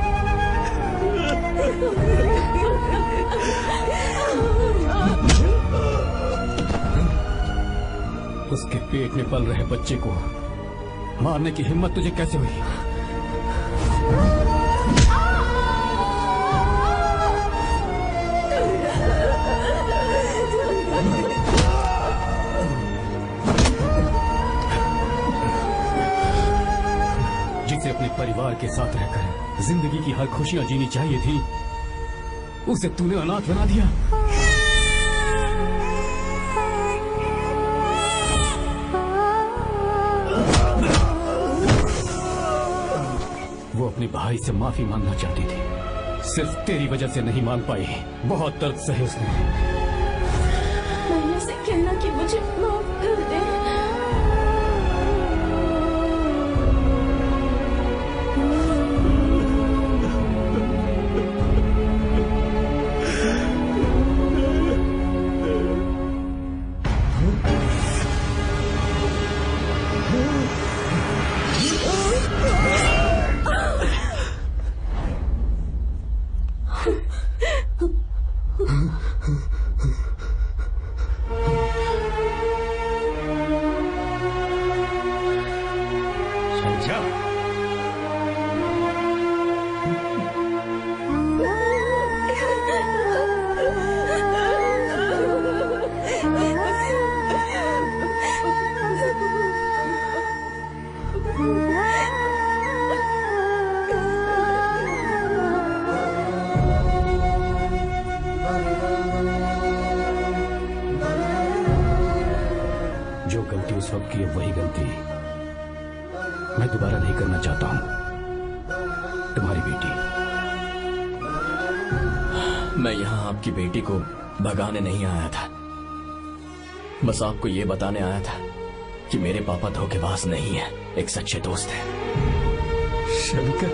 उसके पेट में पल रहे बच्चे को मारने की हिम्मत तुझे कैसे हुई? जिसे अपने परिवार के साथ रहकर जिंदगी की हर खुशियां जीनी चाहिए थी, उसे तूने अनाथ बना दिया। वो अपने भाई से माफी मांगना चाहती थी, सिर्फ तेरी वजह से नहीं मांग पाई। बहुत दर्द सहे उसने। मैंने से कहना कि मुझे माफ कर दे। जो गलती उस वक्त की है वही गलती मैं दोबारा नहीं करना चाहता हूं। तुम्हारी बेटी। मैं यहाँ आपकी बेटी को भगाने नहीं आया था, बस आपको ये बताने आया था कि मेरे पापा धोखेबाज नहीं है, एक सच्चे दोस्त हैं। Shankar,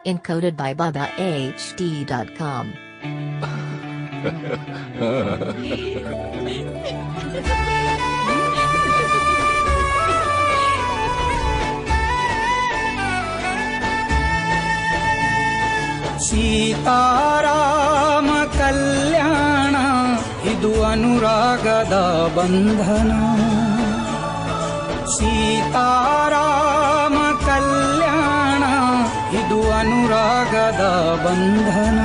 Encoded by BabaHD.com. Seetharama ಕಲ್ಯಾಣ ಇದು ಅನುರಾಗದ ಬಂಧನ. ಸೀತಾರಾಮ ಕಲ್ಯಾಣ ಇದು ಅನುರಾಗದ ಬಂಧನ.